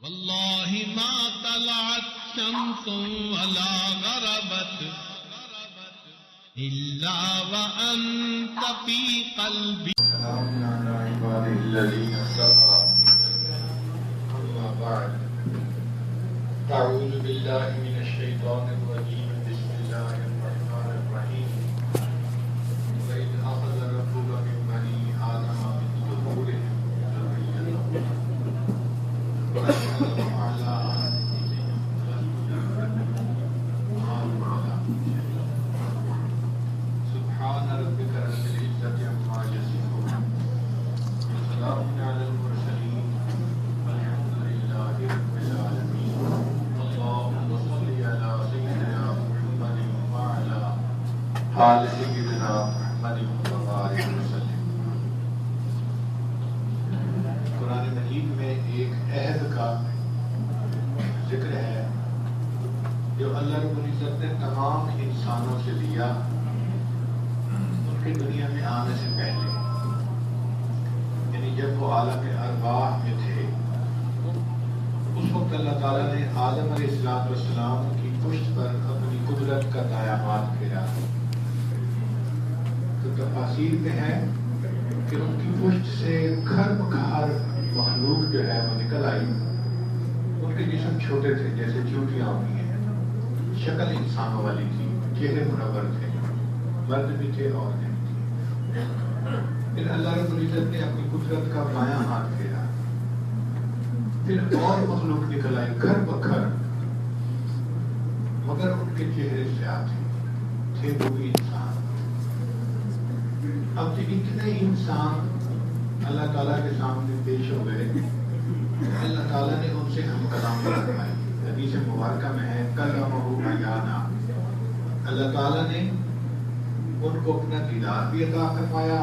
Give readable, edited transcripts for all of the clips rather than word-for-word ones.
واللہ ما طلعت شمس ولا غربت الا وانت في قلبي. سلام على عباده الذين اصطفى. اما بعد، اعوذ بالله من الشيطان الرجيم. بسم الله الرحمن الرحيم. وإذ أخذ ربك من بني آدم من ظهورهم ذريتهم وأشهدهم على أنفسهم قالوا بلى سبحان ربك رب العزة عما يصفون وسلام على المرسلين والحمد لله رب العالمين. اللهم صل على سيدنا محمد وعلى آل سيدنا محمد وبارك وسلم. قرآن مجید میں ایک عہد کا ذکر ہے جو اللہ رب العزت نے تمام انسانوں سے لیا ان کی دنیا میں آنے سے پہلے، یعنی جب وہ عالم ارواح میں تھے اس وقت اللہ تعالیٰ نے آدم علیہ السلام کی پشت پر اپنی قدرت کا دایاں ہاتھ پھیرا. تو تفاسیر میں ہے کہ ان کی پشت سے گھر بگھار مخلوق جو ہے وہ نکل آئی. ان کے جسم چھوٹے تھے جیسے چونٹیاں ہوتی ہیں، شکل انسانوں والی تھی، چہرے منور تھے، مرد بھی تھے عورتیں بھی تھیں. پھر اللہ رب العزت نے اپنی قدرت کا بایاں ہاتھ پھیرا، پھر اور مخلوق نکل آئی گھر بگھر، مگر ان کے چہرے سیاہ تھے وہ بھی انسان. اب جب اتنے انسان اللہ تعالیٰ کے سامنے پیش ہو گئے، اللہ تعالیٰ نے ان سے ہم کلام فرمائی. حدیث مبارکہ میں ہے کلمہ عیانا، اللہ تعالیٰ نے ان کو اپنا دیدار بھی عطا فرمایا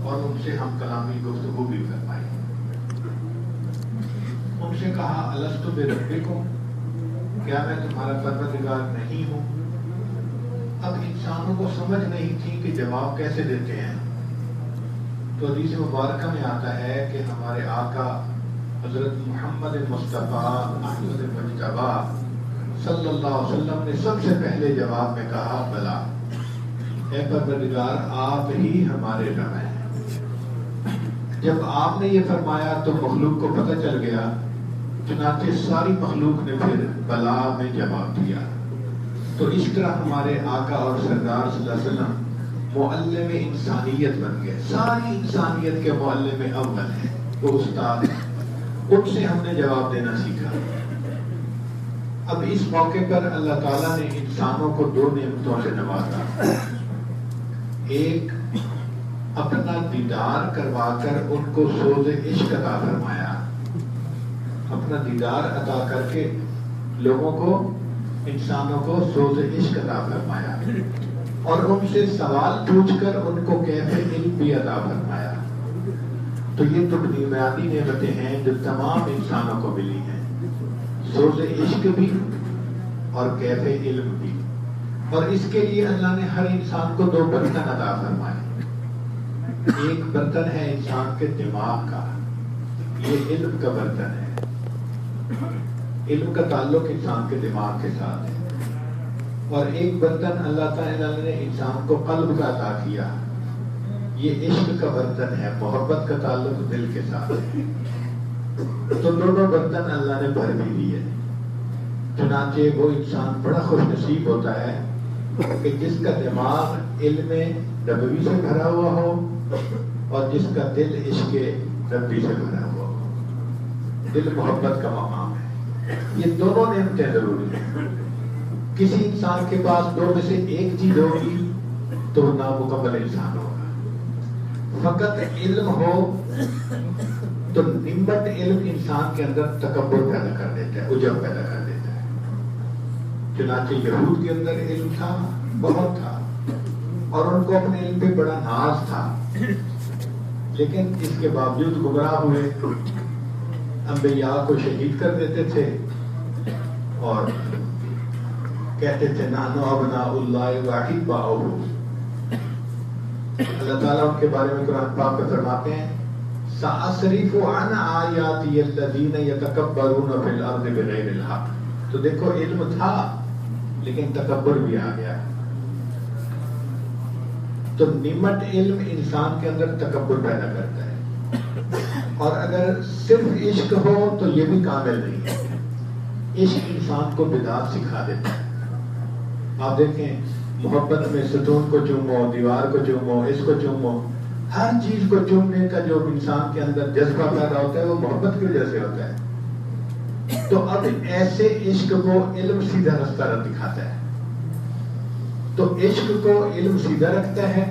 اور ان سے ہم کلامی گفتگو بھی فرمائی. ان سے کہا الست بربکم، کیا میں تمہارا پروردگار نہیں ہوں؟ اب انسانوں کو سمجھ نہیں تھی کہ جواب کیسے دیتے ہیں. تو حدیث مبارکہ میں آتا ہے کہ ہمارے آقا حضرت محمد مصطفیٰ احمد مجتبیٰ صلی اللہ علیہ وسلم نے سب سے پہلے جواب میں کہا بلا، اے پروردگار آپ ہی ہمارے رب ہیں. جب آپ نے یہ فرمایا تو مخلوق کو پتہ چل گیا، چنانچہ ساری مخلوق نے پھر بلا میں جواب دیا. تو اس طرح ہمارے آقا اور سردار صلی اللہ علیہ وسلم معلم انسانیت بن گئے. ساری انسانیت کے معلم اول ہیں، وہ استاد ہیں. ان سے ہم نے جواب دینا سیکھا. اب اس موقع پر اللہ تعالیٰ نے انسانوں کو دو نعمتوں سے نوازا. ایک اپنا دیدار کروا کر ان کو سوز عشق عطا فرمایا. اپنا دیدار عطا کر کے لوگوں کو، انسانوں کو سوز عشق عطا فرمایا اور ان سے سوال پوچھ کر ان کو کیف علم بھی عطا فرمایا. تو یہ تو بنیادی نعمتیں ہیں جو تمام انسانوں کو ملی ہیں، سوز عشق بھی اور کیف علم بھی. اور اس کے لیے اللہ نے ہر انسان کو دو برتن عطا فرمائے. ایک برتن ہے انسان کے دماغ کا، یہ علم کا برتن ہے. علم کا تعلق انسان کے دماغ کے ساتھ ہے. اور ایک برتن اللہ تعالیٰ نے انسان کو قلب کا عطا کیا، یہ عشق کا برتن ہے، محبت کا تعلق دل کے ساتھ ہے. تو دونوں برتن اللہ نے بھر بھی دیے. چنانچہ وہ انسان بڑا خوش نصیب ہوتا ہے کہ جس کا دماغ علم نبوی سے بھرا ہوا ہو اور جس کا دل عشق ربی سے بھرا ہوا ہو. دل محبت کا مقام ہے. یہ دونوں نعمتیں ضروری ہیں. کسی انسان کے پاس دو میں سے ایک چیز ہوگی تو وہ نامکمل انسان ہوگا. فقط علم ہو تو نمت علم انسان کے اندر تکبر پیدا کر دیتا ہے، عجب پیدا کر دیتا ہے. چنانچہ یہود کے اندر علم تھا، بہت تھا، اور ان کو اپنے علم پہ بڑا ناز تھا، لیکن اس کے باوجود گمراہ ہوئے. انبیاء کو شہید کر دیتے تھے اور کہتے تھے نحن ابناء اللہ واحباؤہ. اللہ تعالیٰ ان کے بارے میں قرآن پاک میں فرماتے ہیں سأصرف عن آیاتی الذین یتکبرون فی الارض بغیر الحق. تو دیکھو علم تھا لیکن تکبر بھی آ گیا. تو نمٹ علم انسان کے اندر تکبر پیدا کرتا ہے. اور اگر صرف عشق ہو تو یہ بھی کامل نہیں ہے. عشق انسان کو بدعت سکھا دیتا ہے. آپ دیکھیں محبت میں ستون کو چومو, دیوار کو چومو, اس کو چومو, ہر چیز کو چومنے کا جو انسان کے اندر جذبہ پیدا ہوتا ہے وہ محبت کی وجہ سے ہوتا ہے. تو اب ایسے عشق کو علم سیدھا رستہ دکھاتا ہے. تو عشق کو علم سیدھا رکھتا ہے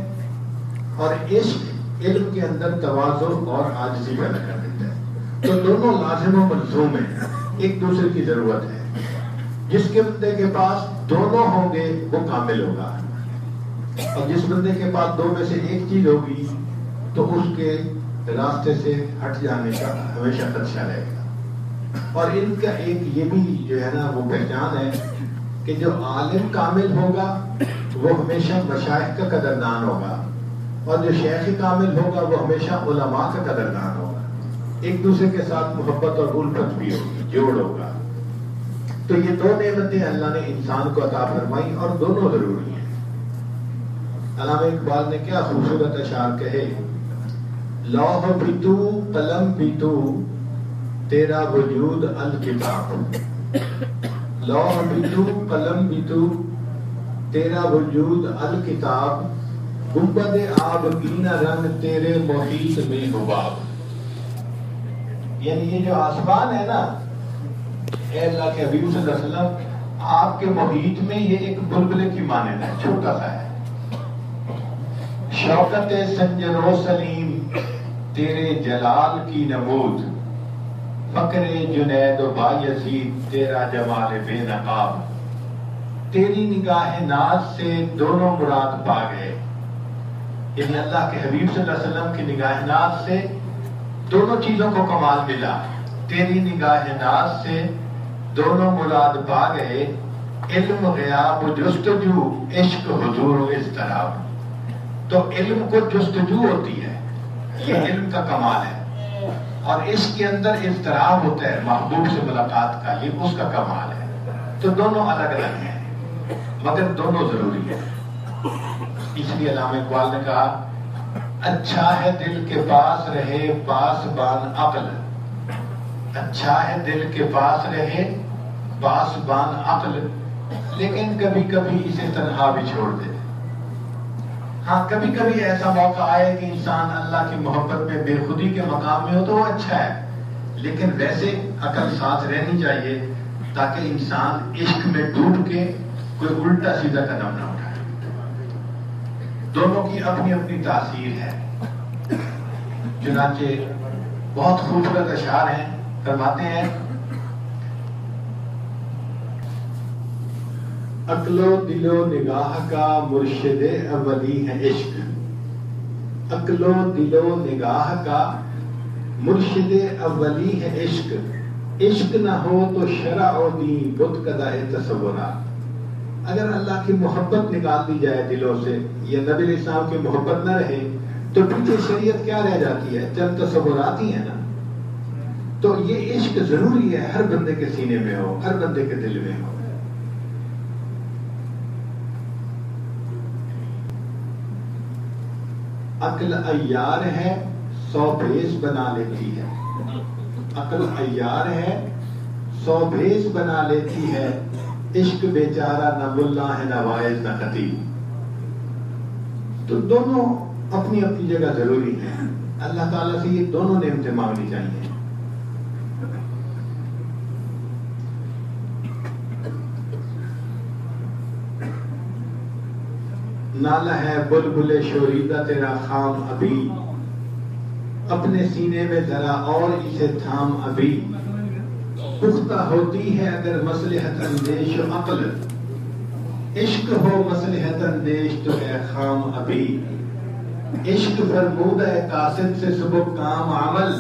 اور عشق علم کے اندر تواضع اور عاجزی پیدا کر دیتا ہے. تو دونوں لازم و ملزوم ہیں, ایک دوسرے کی ضرورت ہے. جس کے بندے کے پاس دونوں ہوں گے وہ کامل ہوگا, اور جس بندے کے پاس دو میں سے ایک چیز ہوگی تو اس کے راستے سے ہٹ جانے کا ہمیشہ خدشہ رہے گا. اور ان کا ایک یہ بھی جو ہے نا وہ پہچان ہے کہ جو عالم کامل ہوگا وہ ہمیشہ مشائخ کا قدردان ہوگا, اور جو شیخ کامل ہوگا وہ ہمیشہ علماء کا قدردان ہوگا. ایک دوسرے کے ساتھ محبت اور الفت بھی ہوگی, جوڑ ہوگا. تو یہ دو نعمتیں اللہ نے انسان کو عطا فرمائی اور دونوں ضروری ہیں. علامہ اقبال نے کیا خوبصورت اشعار کہے, لوح بھی تو قلم بھی تو تیرا وجود الکتاب. لوح بھی تو قلم بھی تو تیرا وجود الکتاب. گنبد آب کی نہ رنگ تیرے محیط میں حباب. یعنی یہ جو آسمان ہے نا, اے اللہ کے حبیب صلی اللہ علیہ وسلم, آپ کے محیط میں یہ ایک بلبلے کی مانند ہے, چھوٹا سا ہے. شوکت سنجر و سلیم تیرے جلال کی نمود. فقر جنید و بایزید تیرا جمال بے نقاب. تیری نگاہ ناز سے دونوں مراد پا گئے. یعنی اللہ کے حبیب صلی اللہ علیہ وسلم کی نگاہ ناز سے دونوں چیزوں کو کمال ملا. تیری نگاہ ناز سے دونوں مراد پا گئے. علم غیاب و جستجو, عشق حضور و اضطراب. تو علم کو جستجو ہوتی ہے, یہ علم کا کمال ہے, اور اس کے اندر اضطراب ہوتا ہے محبوب سے ملاقات کا, یہ اس کا کمال ہے. تو دونوں الگ الگ ہیں مگر دونوں ضروری ہیں. اس لیے علامہ اقبال نے کہا, اچھا ہے دل کے پاس رہے پاسبان عقل. اچھا ہے دل کے پاس رہے پاسبان عقل, لیکن کبھی کبھی اسے تنہا بھی چھوڑ دے. ہاں کبھی کبھی ایسا موقع آئے کہ انسان اللہ کی محبت میں بے خودی کے مقام میں ہو تو وہ اچھا ہے, لیکن ویسے عقل ساتھ رہنی چاہیے تاکہ انسان عشق میں ڈوب کے کوئی الٹا سیدھا قدم نہ اٹھائے. دونوں کی اپنی اپنی تاثیر ہے. چنانچہ بہت خوبصورت اشعار ہیں, فرماتے ہیں, عقل و دل و نگاہ کا مرشد اولی ہے عشق. عقل و دل و نگاہ کا مرشد اولی ہے عشق. عشق نہ ہو تو شرع و دین بت کدہ تصورات. اگر اللہ کی محبت نکال دی جائے دلوں سے, یا نبی علیہ السلام کی محبت نہ رہے, تو پیچھے شریعت کیا رہ جاتی ہے, چند تصورات ہی ہیں نا. تو یہ عشق ضروری ہے, ہر بندے کے سینے میں ہو, ہر بندے کے دل میں ہو. عقل عیار ہے 100 بھیس بنا لیتی ہے. عقل عیار ہے 100 بھیس بنا لیتی ہے. عشق بیچارہ نہ ملا ہے نہ واعظ نہ خطیب. تو دونوں اپنی اپنی جگہ ضروری ہیں. اللہ تعالیٰ سے یہ دونوں نعمتیں مانگنی چاہیے. نالہ ہے بلبل شوریدہ تیرا خام ابھی. اپنے سینے میں ذرا اور اسے تھام ابھی. پختہ ہوتی ہے اگر مصلحت اندیش و عقل. عشق ہو مصلحت اندیش تو ہے خام ابھی. عشق فرمود ہے قاصد سے صبح کام عمل.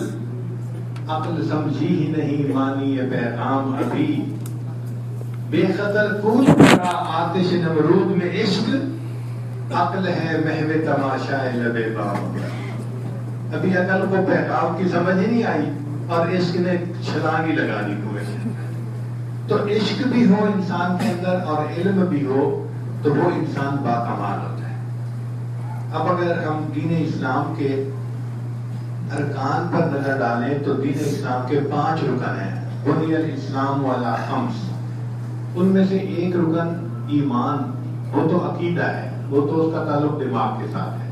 عقل سمجھی ہی نہیں مانی یہ پیغام ابھی. بے خطر کود پڑا آتش نمرود میں عشق. عقل ہے محو تماشا لب بام. ابھی عقل کو پیغام کی سمجھ ہی نہیں آئی اور عشق نے چھلانگ ہی لگا دی ہوئے. تو عشق بھی ہو انسان کے اندر اور علم بھی ہو تو وہ انسان باکمال ہوتا ہے. اب اگر ہم دین اسلام کے ارکان پر نظر ڈالیں تو دین اسلام کے 5 رکن ہیں. بنی الاسلام علی خمس. ان میں سے ایک رکن ایمان، وہ تو عقیدہ ہے، وہ تو اس کا تعلق دماغ کے ساتھ ہے،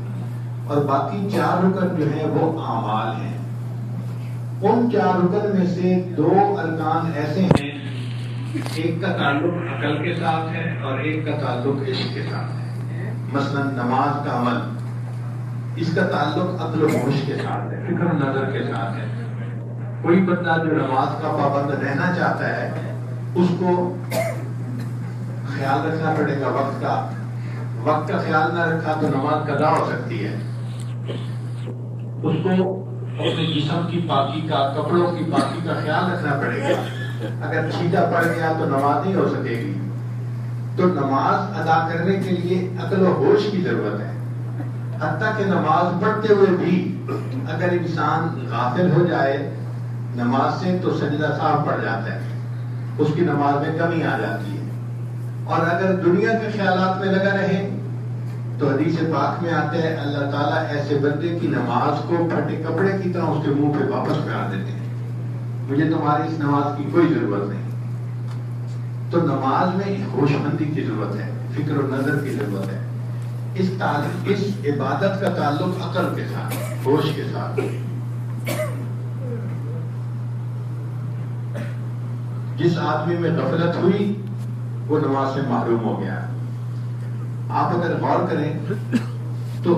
اور باقی 4 رکن جو ہیں وہ اعمال ہیں. ان 4 رکن میں سے 2 ارکان ایسے ہیں، ایک کا تعلق عقل کے ساتھ ہے اور ایک کا تعلق عشق کے ساتھ ہے. مثلا نماز کا عمل، اس کا تعلق عقل و ہوش کے ساتھ ہے، فکر و نظر کے ساتھ ہے. کوئی بندہ جو نماز کا پابند رہنا چاہتا ہے اس کو خیال رکھنا پڑے گا وقت کا خیال نہ رکھا تو نماز قضا ہو سکتی ہے. اس کو اپنے جسم کی پاکی کا، کپڑوں کی پاکی کا خیال رکھنا پڑے گا. اگر چھینٹا پڑ گیا تو نماز نہیں ہو سکے گی. تو نماز ادا کرنے کے لیے عقل و ہوش کی ضرورت ہے. حتیٰ کہ نماز پڑھتے ہوئے بھی اگر انسان غافل ہو جائے نماز سے تو سجدہ صاحب پڑ جاتا ہے، اس کی نماز میں کمی آ جاتی ہے. اور اگر دنیا کے خیالات میں لگا رہے تو حدیث پاک میں آتا ہے اللہ تعالیٰ ایسے بندے کی نماز کو پھٹے کپڑے کی طرح اس کے منہ پہ واپس کرا دیتے ہیں. مجھے تمہاری اس نماز کی کوئی ضرورت نہیں. تو نماز میں ہوش مندی کی ضرورت ہے، فکر و نظر کی ضرورت ہے. اس عبادت کا تعلق عقل کے ساتھ، ہوش کے ساتھ. جس آدمی میں غفلت ہوئی وہ نماز سے محروم ہو گیا. آپ اگر غور کریں تو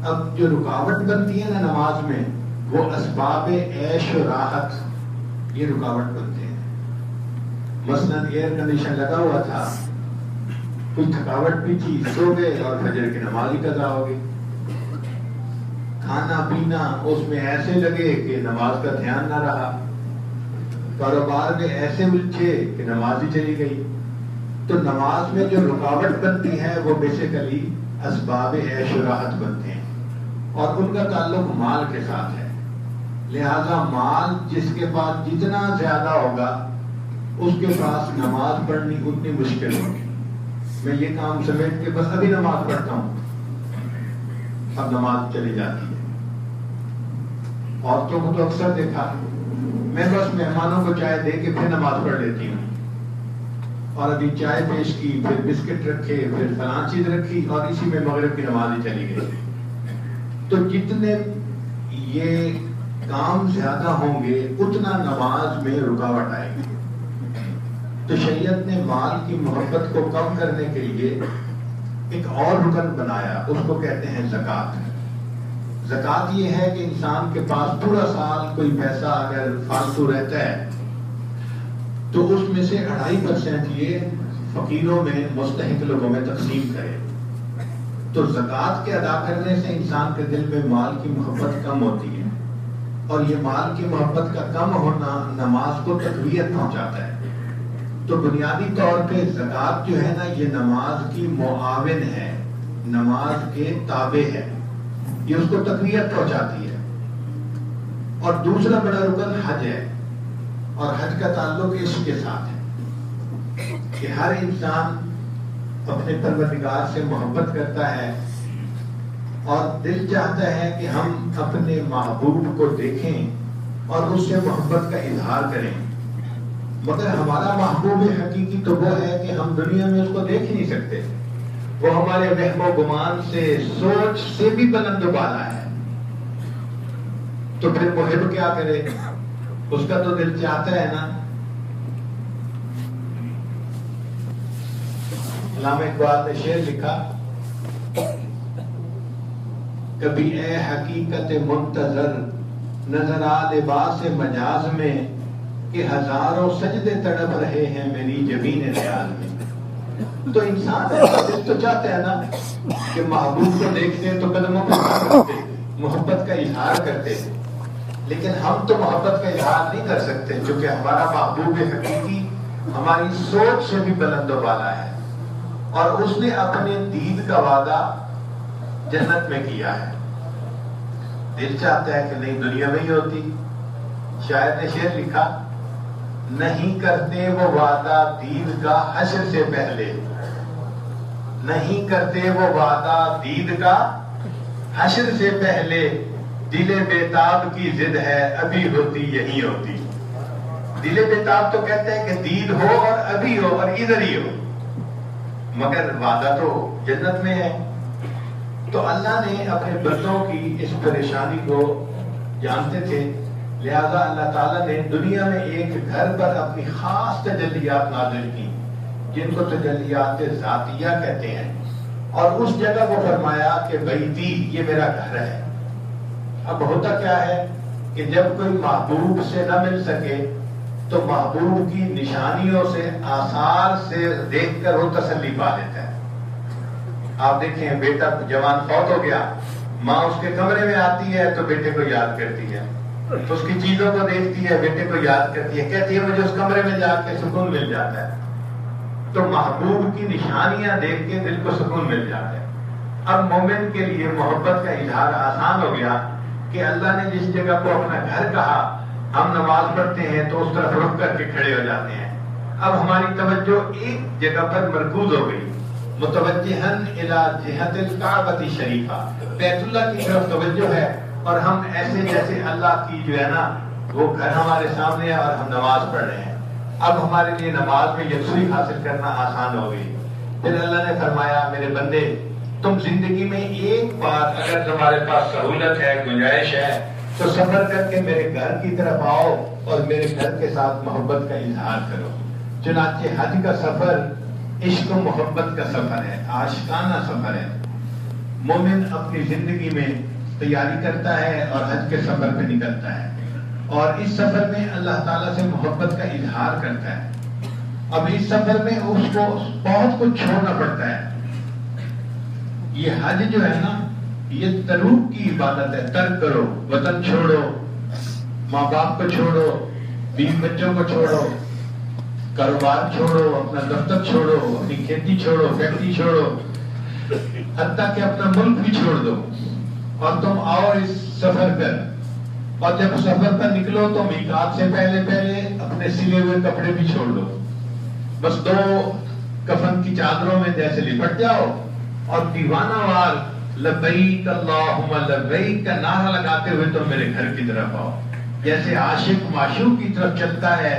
اب جو رکاوٹ بنتی ہے نا نماز میں، وہ اسباب عیش و راحت یہ رکاوٹ بنتے ہیں. مثلا ایئر کنڈیشن لگا ہوا تھا، کوئی تھکاوٹ بھی تھی، سو گئے اور فجر کی نماز ہی قضا ہو گئی. کھانا پینا اس میں ایسے لگے کہ نماز کا دھیان نہ رہا. کاروبار میں ایسے الجھے کہ نماز ہی چلی گئی. تو نماز میں جو رکاوٹ بنتی ہے وہ بیسیکلی اسباب عیش و راحت بنتے ہیں اور ان کا تعلق مال کے ساتھ ہے. لہذا مال جس کے پاس جتنا زیادہ ہوگا اس کے پاس نماز پڑھنی اتنی مشکل ہوگی. میں یہ کام سمیٹ کے بس ابھی نماز پڑھتا ہوں، اب نماز چلی جاتی ہے. عورتوں کو تو اکثر دیکھا، میں بس مہمانوں کو چائے دے کے پھر نماز پڑھ لیتی ہوں، اور ابھی چائے پیش کی، پھر بسکٹ رکھے، پھر فلاں چیز رکھی، اور اسی میں مغرب کی نماز ہی چلی گئی. تو جتنے یہ کام زیادہ ہوں گے اتنا نماز میں رکاوٹ آئے گی. تو شریعت نے مال کی محبت کو کم کرنے کے لیے ایک اور رکن بنایا، اس کو کہتے ہیں زکوٰۃ. زکوٰۃ یہ ہے کہ انسان کے پاس پورا سال کوئی پیسہ اگر فالتو رہتا ہے تو اس میں سے 2.5% یہ فقیروں میں، مستحق لوگوں میں تقسیم کرے. تو زکوٰۃ کے ادا کرنے سے انسان کے دل میں مال کی محبت کم ہوتی ہے، اور یہ مال کی محبت کا کم ہونا نماز کو تقویت پہنچاتا ہے. تو بنیادی طور پہ زکوٰۃ جو ہے نا یہ نماز کی معاون ہے، نماز کے تابع ہے، یہ اس کو تقویت پہنچاتی ہے. اور دوسرا بڑا رکن حج ہے، اور حج کا تعلق عشق کے ساتھ ہے کہ ہر انسان اپنے پروردگار سے محبت کرتا ہے اور دل چاہتا ہے کہ ہم اپنے محبوب کو دیکھیں اور اس سے محبت کا اظہار کریں. مگر ہمارا محبوب حقیقی تو وہ ہے کہ ہم دنیا میں اس کو دیکھ ہی نہیں سکتے. وہ ہمارے وہم و گمان سے، سوچ سے بھی بلند و بالا ہے. تو پھر محب کیا کرے؟ اس کا تو دل چاہتا ہے نا. علامہ اقبال نے شعر لکھا، کبھی اے حقیقت منتظر نظر آ لباس مجاز میں کہ ہزاروں سجدے تڑپ رہے ہیں میری جبین ریاض میں. تو انسان دل تو چاہتا ہے نا کہ محبوب کو دیکھتے ہیں تو قدموں پہ کرتے، محبت کا اظہار کرتے، لیکن ہم تو محبت کا اظہار نہیں کر سکتے کیونکہ ہمارا محبوب حقیقی ہماری سوچ سے بھی بلند و بالا ہے، اور اس نے اپنے دید کا وعدہ جنت میں کیا ہے. دل چاہتا ہے کہ نہیں دنیا میں ہی ہوتی. شاعر نے شعر لکھا، نہیں کرتے وہ وعدہ دید کا حشر سے پہلے، نہیں کرتے وہ وعدہ دید کا حشر سے پہلے، دل بیتاب کی ضد ہے ابھی ہوتی یہی ہوتی. دل بیتاب تو کہتے ہیں کہ دید ہو اور ابھی ہو اور ادھر ہی ہو، مگر وعدہ تو جنت میں ہے. تو اللہ نے اپنے بندوں کی اس پریشانی کو جانتے تھے، لہذا اللہ تعالیٰ نے دنیا میں ایک گھر پر اپنی خاص تجلیات نازل کی جن کو تجلیات ذاتیہ کہتے ہیں، اور اس جگہ کو فرمایا کہ بیتی، یہ میرا گھر ہے. اب ہوتا کیا ہے کہ جب کوئی محبوب سے نہ مل سکے تو محبوب کی نشانیوں سے، آثار سے دیکھ کر وہ تسلی پا لیتا ہے. آپ دیکھیں، بیٹا جوان فوت ہو گیا، ماں اس کے کمرے میں آتی ہے تو بیٹے کو یاد کرتی ہے، تو اس کی چیزوں کو دیکھتی ہے، بیٹے کو یاد کرتی ہے، کہتی ہے مجھے اس کمرے میں جا کے سکون مل جاتا ہے. تو محبوب کی نشانیاں دیکھ کے دل کو سکون مل جاتا ہے. اب مومن کے لیے محبت کا اظہار آسان ہو گیا کہ اللہ نے جس جگہ کو اپنا گھر کہا، ہم نماز پڑھتے ہیں تو اس طرف رخ کر کے کھڑے ہو جاتے ہیں. اب ہماری توجہ ایک جگہ پر مرکوز ہو گئی، متوجہن الی جہت الکعبۃ شریفہ، بیت اللہ کی طرف توجہ ہے، اور ہم ایسے جیسے اللہ کی جو ہے نا وہ گھر ہمارے سامنے ہے اور ہم نماز پڑھ رہے ہیں. اب ہمارے لیے نماز میں یکسوئی حاصل کرنا آسان ہو گئی. پھر اللہ نے فرمایا میرے بندے، تم زندگی میں ایک بار اگر تمہارے پاس سہولت ہے، گنجائش ہے، تو سفر کر کے میرے گھر کی طرف آؤ اور میرے گھر کے ساتھ محبت کا اظہار کرو. چنانچہ حج کا سفر عشق و محبت کا سفر ہے، عاشقانہ سفر ہے. مومن اپنی زندگی میں تیاری کرتا ہے اور حج کے سفر پہ نکلتا ہے، اور اس سفر میں اللہ تعالیٰ سے محبت کا اظہار کرتا ہے. اب اس سفر میں اس کو بہت کچھ چھوڑنا پڑتا ہے. یہ حج جو ہے نا، یہ تروک کی عبادت ہے. ترک کرو، وطن چھوڑو، ماں باپ کو چھوڑو، بیوی بچوں کو چھوڑو، کاروبار چھوڑو، اپنا دفتر چھوڑو، اپنی کھیتی چھوڑو، فیکٹری چھوڑو، حتیٰ کہ اپنا ملک بھی چھوڑ دو، اور تم آؤ اس سفر پر. اور جب سفر پر نکلو تو میقات سے پہلے اپنے سلے ہوئے کپڑے بھی چھوڑ دو، بس 2 کفن کی چادروں میں جیسے لپٹ جاؤ اور دیوانہ وار لبیک اللہم لبیک کا نعرہ لگاتے ہوئے تم میرے گھر کی طرف آؤ. جیسے عاشق معشوق کی طرف چلتا ہے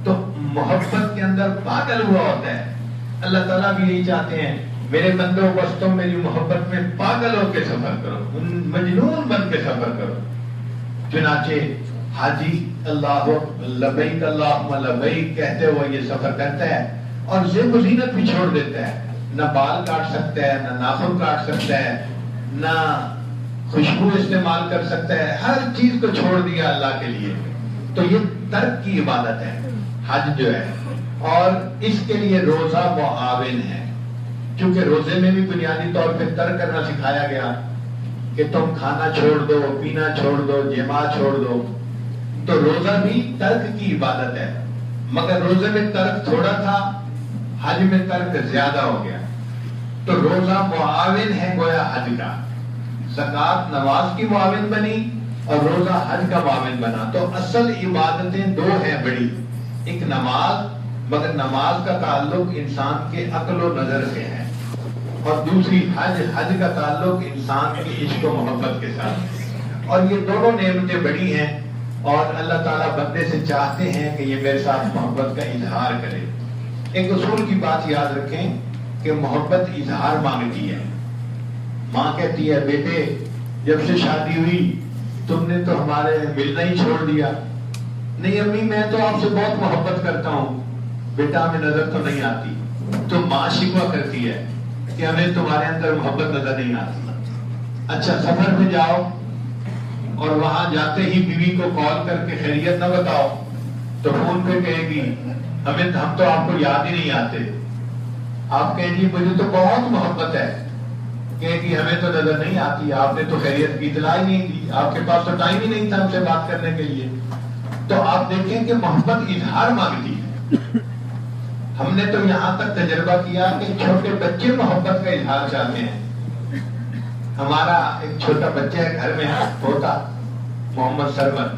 تو محبت کے اندر پاگل ہوا ہوتا ہے. اللہ تعالیٰ بھی یہی چاہتے ہیں، میرے بندوں بس تم میری محبت میں پاگل ہو کے سفر کرو، مجنون بن کے سفر کرو. چنانچہ حاجی اللہ لبیک اللہم لبیک کہتے ہوئے یہ سفر کرتا ہے، اور زیب و زینت بھی چھوڑ دیتا ہے. نہ بال کاٹ سکتا ہے، نہ ناخن کاٹ سکتا ہے، نہ خوشبو استعمال کر سکتا ہے، ہر چیز کو چھوڑ دیا اللہ کے لیے. تو یہ ترک کی عبادت ہے حج جو ہے. اور اس کے لیے روزہ معاون ہے، کیونکہ روزے میں بھی بنیادی طور پہ ترک کرنا سکھایا گیا کہ تم کھانا چھوڑ دو، پینا چھوڑ دو، جماع چھوڑ دو. تو روزہ بھی ترک کی عبادت ہے، مگر روزے میں ترک تھوڑا تھا، حج میں ترک زیادہ ہو گیا. تو روزہ معاون ہے گویا حج کا. زکوٰۃ نماز کی معاون بنی اور روزہ حج کا معاون بنا. تو اصل عبادتیں 2 ہیں بڑی، ایک نماز، مگر نماز کا تعلق انسان کے عقل و نظر سے ہے، اور دوسری حج کا تعلق انسان کی عشق و محبت کے ساتھ. اور یہ دونوں نعمتیں بڑی ہیں، اور اللہ تعالیٰ بندے سے چاہتے ہیں کہ یہ میرے ساتھ محبت کا اظہار کرے. ایک اصول کی بات یاد رکھیں کہ محبت اظہار مانگتی ہے. ماں کہتی ہے بیٹے جب سے شادی ہوئی تم نے تو ہمارے ملنا ہی چھوڑ دیا. نہیں امی میں تو آپ سے بہت محبت کرتا ہوں، بیٹا ہمیں نظر تو نہیں آتی. تو ماں شکوہ کرتی ہے کہ ہمیں تمہارے اندر محبت نظر نہیں آتی. اچھا سفر پہ جاؤ اور وہاں جاتے ہی بیوی کو کال کر کے خیریت نہ بتاؤ تو فون پہ کہے گی ہم تو آپ کو یاد ہی نہیں آتے. آپ کہیں گی مجھے تو بہت محبت ہے، کہے گی ہمیں تو نظر نہیں آتی، آپ نے تو خیریت کی اطلاع ہی نہیں دی، آپ کے پاس تو ٹائم ہی نہیں تھا ہم سے بات کرنے کے لیے. تو آپ دیکھیں کہ محبت اظہار مانگتی ہے. ہم نے تو یہاں تک تجربہ کیا کہ چھوٹے بچے محبت کا اظہار چاہتے ہیں. ہمارا ایک چھوٹا بچہ ہے گھر میں ہوتا محمد سرور،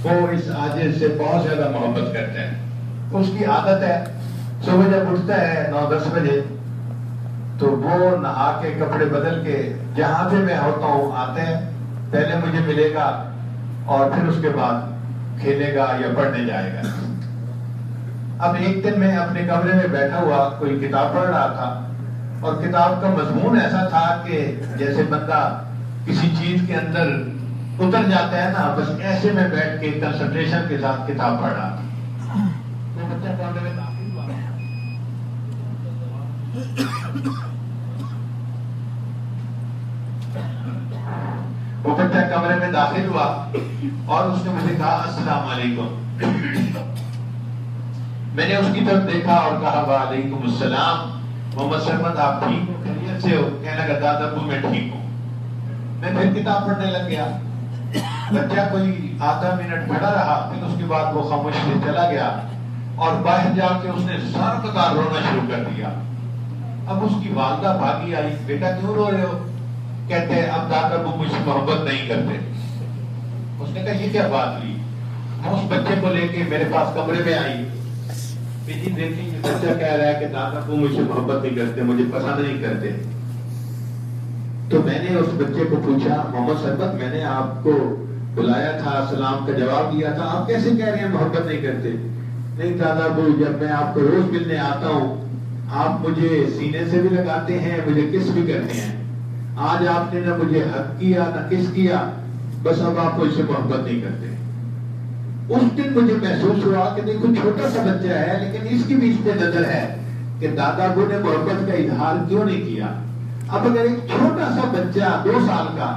وہ اس عاجز سے بہت زیادہ محبت کرتا ہے. اس کی عادت ہے صبح جب اٹھتا ہے 9-10 بجے تو وہ نہا کے کپڑے بدل کے جہاں پہ میں ہوتا ہوں آتے ہیں، پہلے مجھے ملے گا اور پھر اس کے بعد کھیلے گا یا پڑھنے جائے گا. اب ایک دن میں اپنے کمرے میں بیٹھا ہوا کوئی کتاب پڑھ رہا تھا اور کتاب کا مضمون ایسا تھا کہ جیسے بندہ کسی چیز کے اندر اتر جاتا ہے نا، بس ایسے میں بیٹھ کے کنسنٹریشن کے ساتھ کتاب پڑھ رہا تھا. وہ بچہ کمرے میں داخل ہوا، وہ بچہ کمرے میں داخل ہوا اور اس نے مجھے کہا السلام علیکم. میں نے اس کی طرف دیکھا اور کہا وعلیکم السلام محمد سرمد آپ ٹھیک ہو، خیریت سے ہو؟ کہنے لگا دادا ابو میں ٹھیک ہوں. میں پھر کتاب پڑھنے لگ گیا. بچہ کوئی آدھا منٹ کھڑا رہا، پھر اس کے بعد وہ خاموش سے چلا گیا اور باہر جا کے اس نے سر قطار رونا شروع کر دیا. اب اس کی والدہ بھاگی آئی، بیٹا کیوں رو رہے ہو؟ کہتے ہیں اب دادا ابو مجھ سے محبت نہیں کرتے. اس نے کہا یہ کیا بات ہوئی؟ اس بچے کو لے کے میرے پاس کمرے میں آئی، جی دیکھیں یہ بچہ کہہ رہا ہے کہ دادا ابو مجھ سے محبت نہیں کرتے، مجھے پسند نہیں کرتے. تو میں نے اس بچے کو پوچھا محمد سربت میں نے آپ کو بلایا تھا، سلام کا جواب دیا تھا، آپ کیسے کہہ رہے ہیں محبت نہیں کرتے؟ نہیں دادا ابو جب میں آپ کو روز ملنے آتا ہوں آپ مجھے سینے سے بھی لگاتے ہیں، مجھے کس بھی کرتے ہیں. آج آپ نے نہ مجھے حق کیا نہ کس کیا، بس اب آپ مجھ سے محبت نہیں کرتے. اس دن مجھے محسوس ہوا کہ دیکھو چھوٹا سا بچہ ہے لیکن اس کی بھی اس پہ نظر ہے کہ دادا ابو نے محبت کا اظہار کیوں نہیں کیا. اب اگر ایک چھوٹا سا بچہ 2 سال کا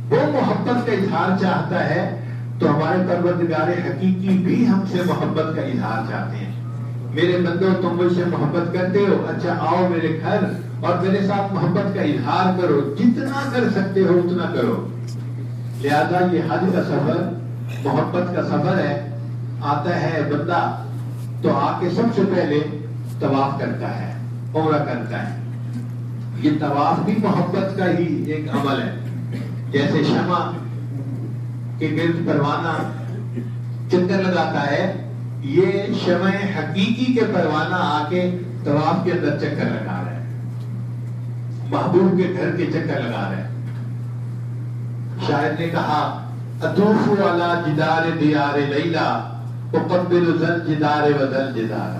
وہ محبت کا اظہار چاہتا ہے تو ہمارے پروردگار حقیقی بھی ہم سے محبت کا اظہار چاہتے ہیں. میرے بندو تم مجھ سے محبت کرتے ہو، اچھا آؤ میرے گھر اور میرے ساتھ محبت کا اظہار کرو، جتنا کر سکتے ہو اتنا کرو. لہذا یہ حج کا سفر محبت کا سفر ہے. آتا ہے بندہ تو آ کے سب سے پہلے طواف کرتا ہے، عمرہ کرتا ہے. یہ طواف بھی محبت کا ہی ایک عمل ہے. جیسے شمع کے گرد پروانہ چکر لگاتا ہے، یہ شمع حقیقی کے پروانہ آ کے طواف کے اندر چکر لگا رہا ہے، محبوب کے گھر کے چکر لگا رہا ہے. شاعر نے کہا اطوف علی جدار دیار لیلا اقبل ذل جدار و ذل جدار.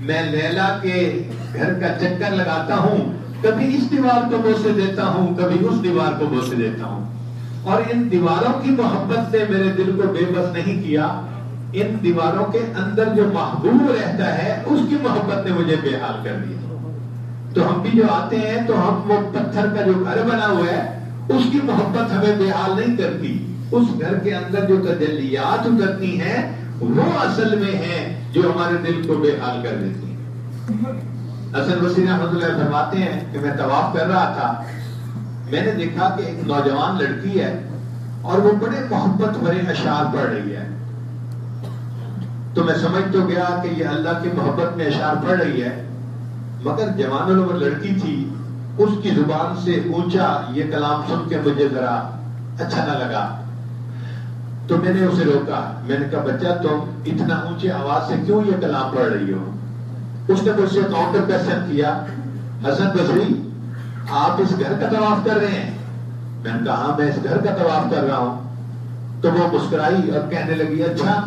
میں لیلا کے گھر کا چکر لگاتا ہوں، کبھی اس دیوار کو بوسے دیتا ہوں کبھی اس دیوار کو بوسے دیتا ہوں. اور ان دیواروں کی محبت نے میرے دل کو بے بس نہیں کیا، ان دیواروں کے اندر جو محبوب رہتا ہے اس کی محبت نے مجھے بے حال کر دیا. تو ہم بھی جو آتے ہیں تو ہم وہ پتھر کا جو گھر بنا ہوا ہے اس کی محبت ہمیں بے حال نہیں کرتی. اس گھر کے اندر جو تجلیات اترتی ہیں وہ اصل میں ہیں جو ہمارے دل کو بے حال کر دیتی ہیں. حسن بصری رحمۃ اللہ فرماتے ہیں کہ میں طواف کر رہا تھا، میں نے دیکھا کہ ایک نوجوان لڑکی ہے اور وہ بڑے محبت بھرے اشعار پڑھ رہی ہے. تو میں سمجھ تو گیا کہ یہ اللہ کی محبت میں اشعار پڑھ رہی ہے، مگر جوان العمر لڑکی تھی، اس کی زبان سے اونچا یہ کلام سن کے مجھے ذرا اچھا نہ لگا. تو میں نے اسے روکا، میں نے کہا بچہ تم اتنا اونچی آواز سے کیوں یہ کلام پڑھ رہی ہو؟ اس نے مجھ سے کاؤنٹر کوسچن کیا، حسن بصری آپ اس گھر کا طواف کر رہے ہیں؟ میں نے کہا میں اس گھر کا طواف کر رہا ہوں. تو وہ مسکرائی اور کہنے لگی اچھا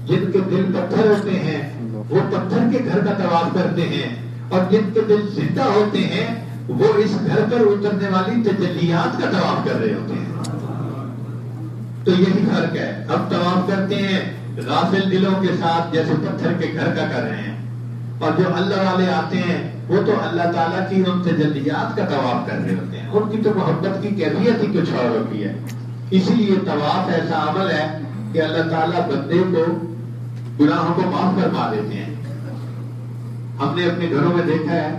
جن کے دل پتھر ہوتے ہیں وہ پتھر کے گھر کا طواف کرتے ہیں اور جن کے دل زندہ ہوتے ہیں وہ اس گھر پر اترنے والی تجلیات کا طواف کر رہے ہوتے ہیں. تو یہی فرق ہے. اب طواف کرتے ہیں غافل دلوں کے ساتھ جیسے پتھر کے گھر کا کر رہے ہیں، اور جو اللہ والے آتے ہیں وہ تو اللہ تعالیٰ کی ان تجلیات کا طواف کر رہے ہوتے ہیں. ان کی تو محبت کی کیفیت ہی کچھ اور ہوتی ہے. اسی لیے طواف ایسا عمل ہے کہ اللہ تعالیٰ بندے کو گناہوں کو معاف فرما دیتے ہیں. ہم نے اپنے گھروں میں دیکھا ہے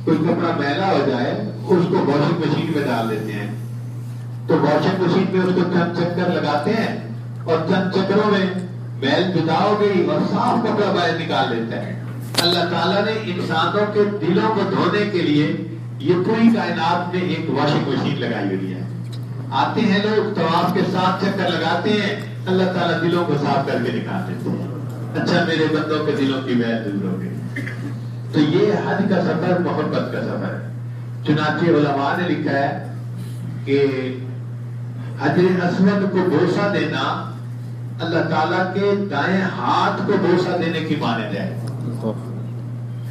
کوئی کپڑا میلا ہو جائے اس کو واشنگ مشین میں ڈال دیتے ہیں، تو واشنگ مشین میں اس کو چند چکر لگاتے ہیں اور چند چکروں میں میل جدا ہو گئی اور صاف کپڑا باہر نکال لیتا ہے. اللہ تعالیٰ نے انسانوں کے دلوں کو دھونے کے لیے یہ پوری کائنات میں ایک واشنگ مشین لگائی ہوئی ہے. آتے ہیں لوگ طواف کے ساتھ چکر لگاتے ہیں, اللہ تعالیٰ دلوں کو صاف کر کے نکال دیتے ہیں. اچھا میرے بندوں کے دلوں کی میل دور ہو گئی. تو یہ حج کا سفر محبت کا سفر ہے. چنانچہ علماء نے لکھا ہے کہ حجر اسود کو بوسہ دینا اللہ تعالیٰ کے دائیں ہاتھ کو بوسہ دینے کی مانند ہے.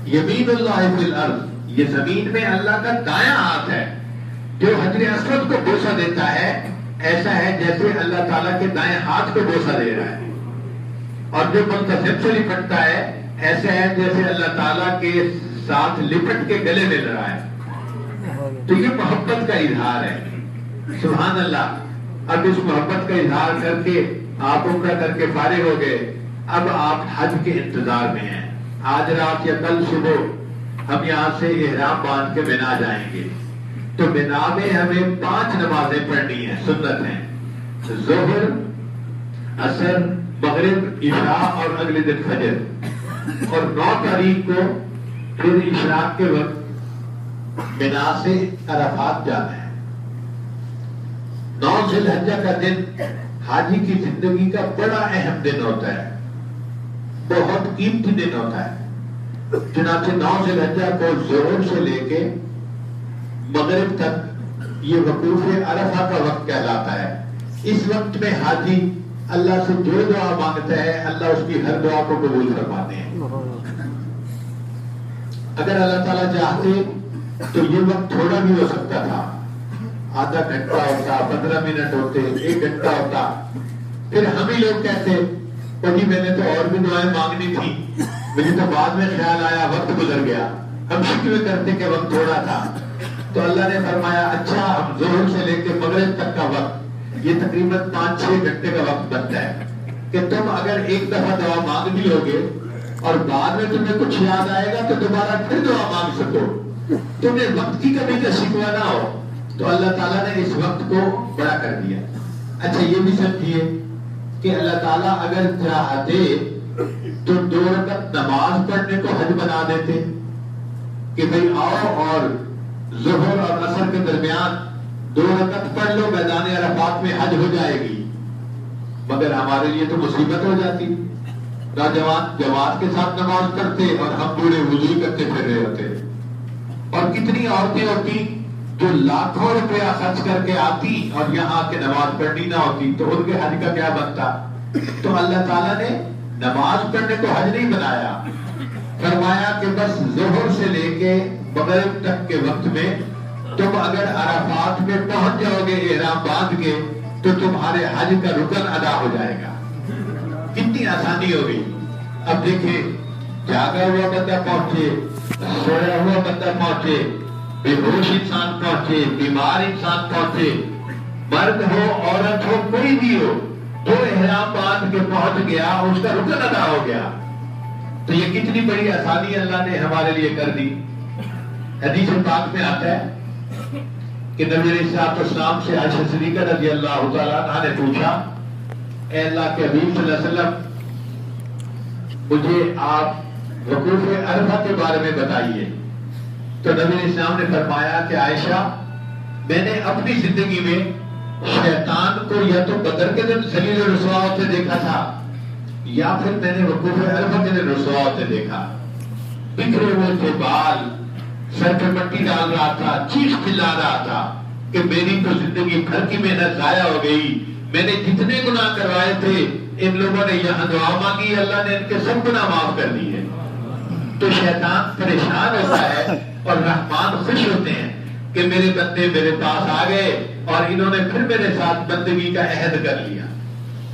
یمین اللہ فی الارض, یہ زمین میں اللہ کا دایاں ہاتھ ہے. جو حجر اسود کو بوسہ دیتا ہے ایسا ہے جیسے اللہ تعالیٰ کے دائیں ہاتھ کو بوسہ دے رہا ہے, اور جو منتصب سے لپٹتا ہے ایسا ہے جیسے اللہ تعالیٰ کے ساتھ لپٹ کے گلے مل رہا ہے. تو یہ محبت کا اظہار ہے. سبحان اللہ. اب اس محبت کا اظہار کر کے آپ عمرہ کر کے فارغ ہو گئے, اب آپ حج کے انتظار میں ہیں. آج رات یا کل صبح ہم یہاں سے احرام باندھ کے مینا جائیں گے. تو مینا میں ہمیں 5 نمازیں پڑھنی ہیں, سنت ہیں. ظہر, عصر, مغرب, عشاء اور اگلے دن فجر. اور 9 تاریخ کو پھر اشراق کے وقت مینا سے عرفات جانا ہے. 9 ذی الحجہ کا دن حاجی کی زندگی کا بڑا اہم دن ہوتا ہے, بہت قیمتی دن ہوتا ہے. چنانچہ 9 ذی الحجہ کو ظہر سے لے کے مغرب تک یہ وقوف عرفہ کا وقت کہلاتا ہے. اس وقت میں حاجی اللہ سے جو دعا مانگتا ہے اللہ اس کی ہر دعا کو قبول فرماتے ہیں. اگر اللہ تعالیٰ چاہتے تو یہ وقت تھوڑا بھی ہو سکتا تھا, آدھا گھنٹہ ہوتا, 15 منٹ ہوتے, 1 گھنٹہ ہوتا. پھر ہم ہی لوگ کہتے کہ میں نے تو اور بھی دعائیں مانگنی تھی, مجھے تو بعد میں خیال آیا وقت گزر گیا. ہم شکوے کرتے کہ وقت تھوڑا تھا. تو اللہ نے فرمایا اچھا ہم ظہر سے لے کے مغرب تک کا وقت, یہ تقریباً 5-6 گھنٹے کا وقت بنتا ہے کہ تم اگر ایک دفعہ دعا مانگ بھی لوگے اور بعد میں تمہیں کچھ یاد آئے گا تو دوبارہ پھر دعا مانگ سکو, تمہیں وقت کی کمی کا شکوہ نہ ہو. تو اللہ تعالیٰ نے اس وقت کو بڑا کر دیا. اچھا یہ بھی سمجھیے کہ اللہ تعالیٰ اگر چاہتے تو 2 رکعت نماز پڑھنے کو حج بنا دیتے کہ بھئی آؤ اور ظہر اور عصر کے درمیان 2 رکعت پڑھ لو, میدان عرفات میں حج ہو جائے گی. مگر ہمارے لیے تو مصیبت ہو جاتی. نوجوان جماعت کے ساتھ نماز پڑھتے اور ہم بوڑھے وضو کرتے پھر رہے ہوتے. اور کتنی عورتیں ہوتی جو لاکھوں روپیہ خرچ کر کے آتی اور یہاں کے نماز پڑھنی نہ ہوتی, تو ان کے حج کا کیا بنتا. تو اللہ تعالیٰ نے نماز پڑھنے کو حج نہیں بنایا, فرمایا کہ بس ظہر سے لے کے مغرب تک کے وقت میں تم اگر عرفات میں پہنچ جاؤ گے احرام باندھ کے تو تمہارے حج کا رکن ادا ہو جائے گا. کتنی آسانی ہوگی. اب دیکھیں جاگا ہوا بندہ پہنچے, سویا ہوا بندہ پہنچے, بے ہوش انسان پہنچے, بیمار انسان پہنچے, مرد ہو عورت ہو کوئی بھی ہو, جو احرام باندھ کے پہنچ گیا اس کا رکن ادا ہو گیا. تو یہ کتنی بڑی آسانی اللہ نے ہمارے لیے کر دی. حدیث پاک میں آتا ہے کہ نبی علیہ السلام سے عائشہ صدیقہ رضی اللہ تعالیٰ عنہا نے پوچھا, اے اللہ کے حبیب صلی اللہ علیہ وسلم مجھے آپ وقوف عرفہ کے بارے میں بتائیے. تو نبی علیہ السلام نے فرمایا کہ عائشہ میں نے اپنی زندگی میں شیطان کو یا تو بدر کے دن ذلیل و رسوا ہوتے دیکھا تھا یا پھر میں نے وقوف عرفہ کے دن رسوا ہوتے دیکھا. بکھرے ہوئے تھے بال, سر پہ مٹی ڈال رہا تھا, چیخ چلا رہا تھا کہ میری تو زندگی بھر کی محنت ضائع ہو گئی, میں نے جتنے گناہ کروائے تھے ان لوگوں نے یہاں دعا مانگی, اللہ نے ان کے سب گناہ معاف کر دیے. تو شیطان پریشان ہوتا ہے اور رحمان خوش ہوتے ہیں کہ میرے بندے میرے پاس آ گئے اور انہوں نے پھر میرے ساتھ بندگی کا عہد کر لیا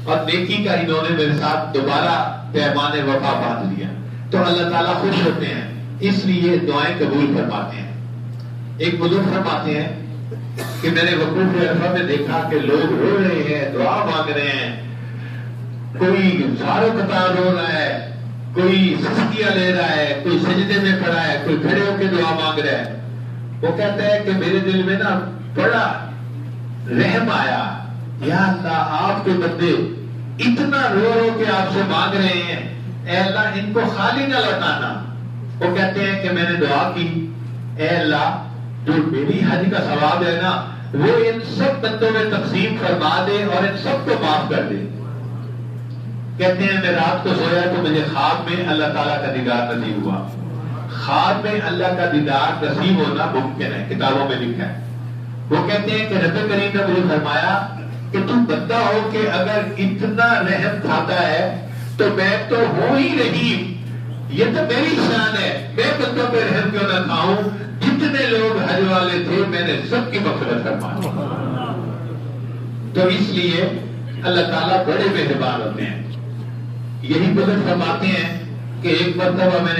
اور نیکی کا انہوں نے میرے ساتھ دوبارہ پیمان وفا باندھ لیا. تو اللہ تعالیٰ خوش ہوتے ہیں, اس لیے دعائیں قبول فرماتے ہیں. ایک بزرگ فرماتے ہیں کہ میں نے وقوف عرفہ میں دیکھا کہ لوگ رو رہے ہیں, دعا مانگ رہے ہیں, کوئی زارو قطار رو رہا ہے, کوئی سسکیاں لے رہا ہے, کوئی سجدے میں پڑا ہے, کوئی کھڑے ہو کے دعا مانگ رہا ہے. وہ کہتا ہے کہ میرے دل میں نا بڑا رحم آیا, یا اللہ آپ کے بندے اتنا رو رو کے آپ سے مانگ رہے ہیں, اے اللہ ان کو خالی نہ لوٹانا. وہ کہتے ہیں کہ میں نے دعا کی, اے اللہ جو میری حج کا ثواب ہے نا وہ ان سب بندوں میں تقسیم فرما دے اور ان سب کو معاف کر دے. کہتے ہیں میں رات کو سویا تو مجھے خواب میں اللہ تعالیٰ کا دیدار نصیب ہوا. خواب میں اللہ کا دیدار نصیب ہونا ممکن ہے، کتابوں میں لکھا ہے. وہ کہتے ہیں کہ رب کریم نے مجھے فرمایا کہ تم بندہ ہو کہ اگر اتنا رحم کھاتا ہے تو میں تو ہوں ہی رحیم، یہ تو میری شان ہے، میں بندوں پہ رحم کیوں نہ کھاؤں. جتنے لوگ حج والے تھے میں نے سب کی مغفرت فرمائی. تو اس لیے اللہ تعالیٰ بڑے مہربان ہوتے ہیں. یہی بزرگ فرماتے ہیں کہ ایک مرتبہ میں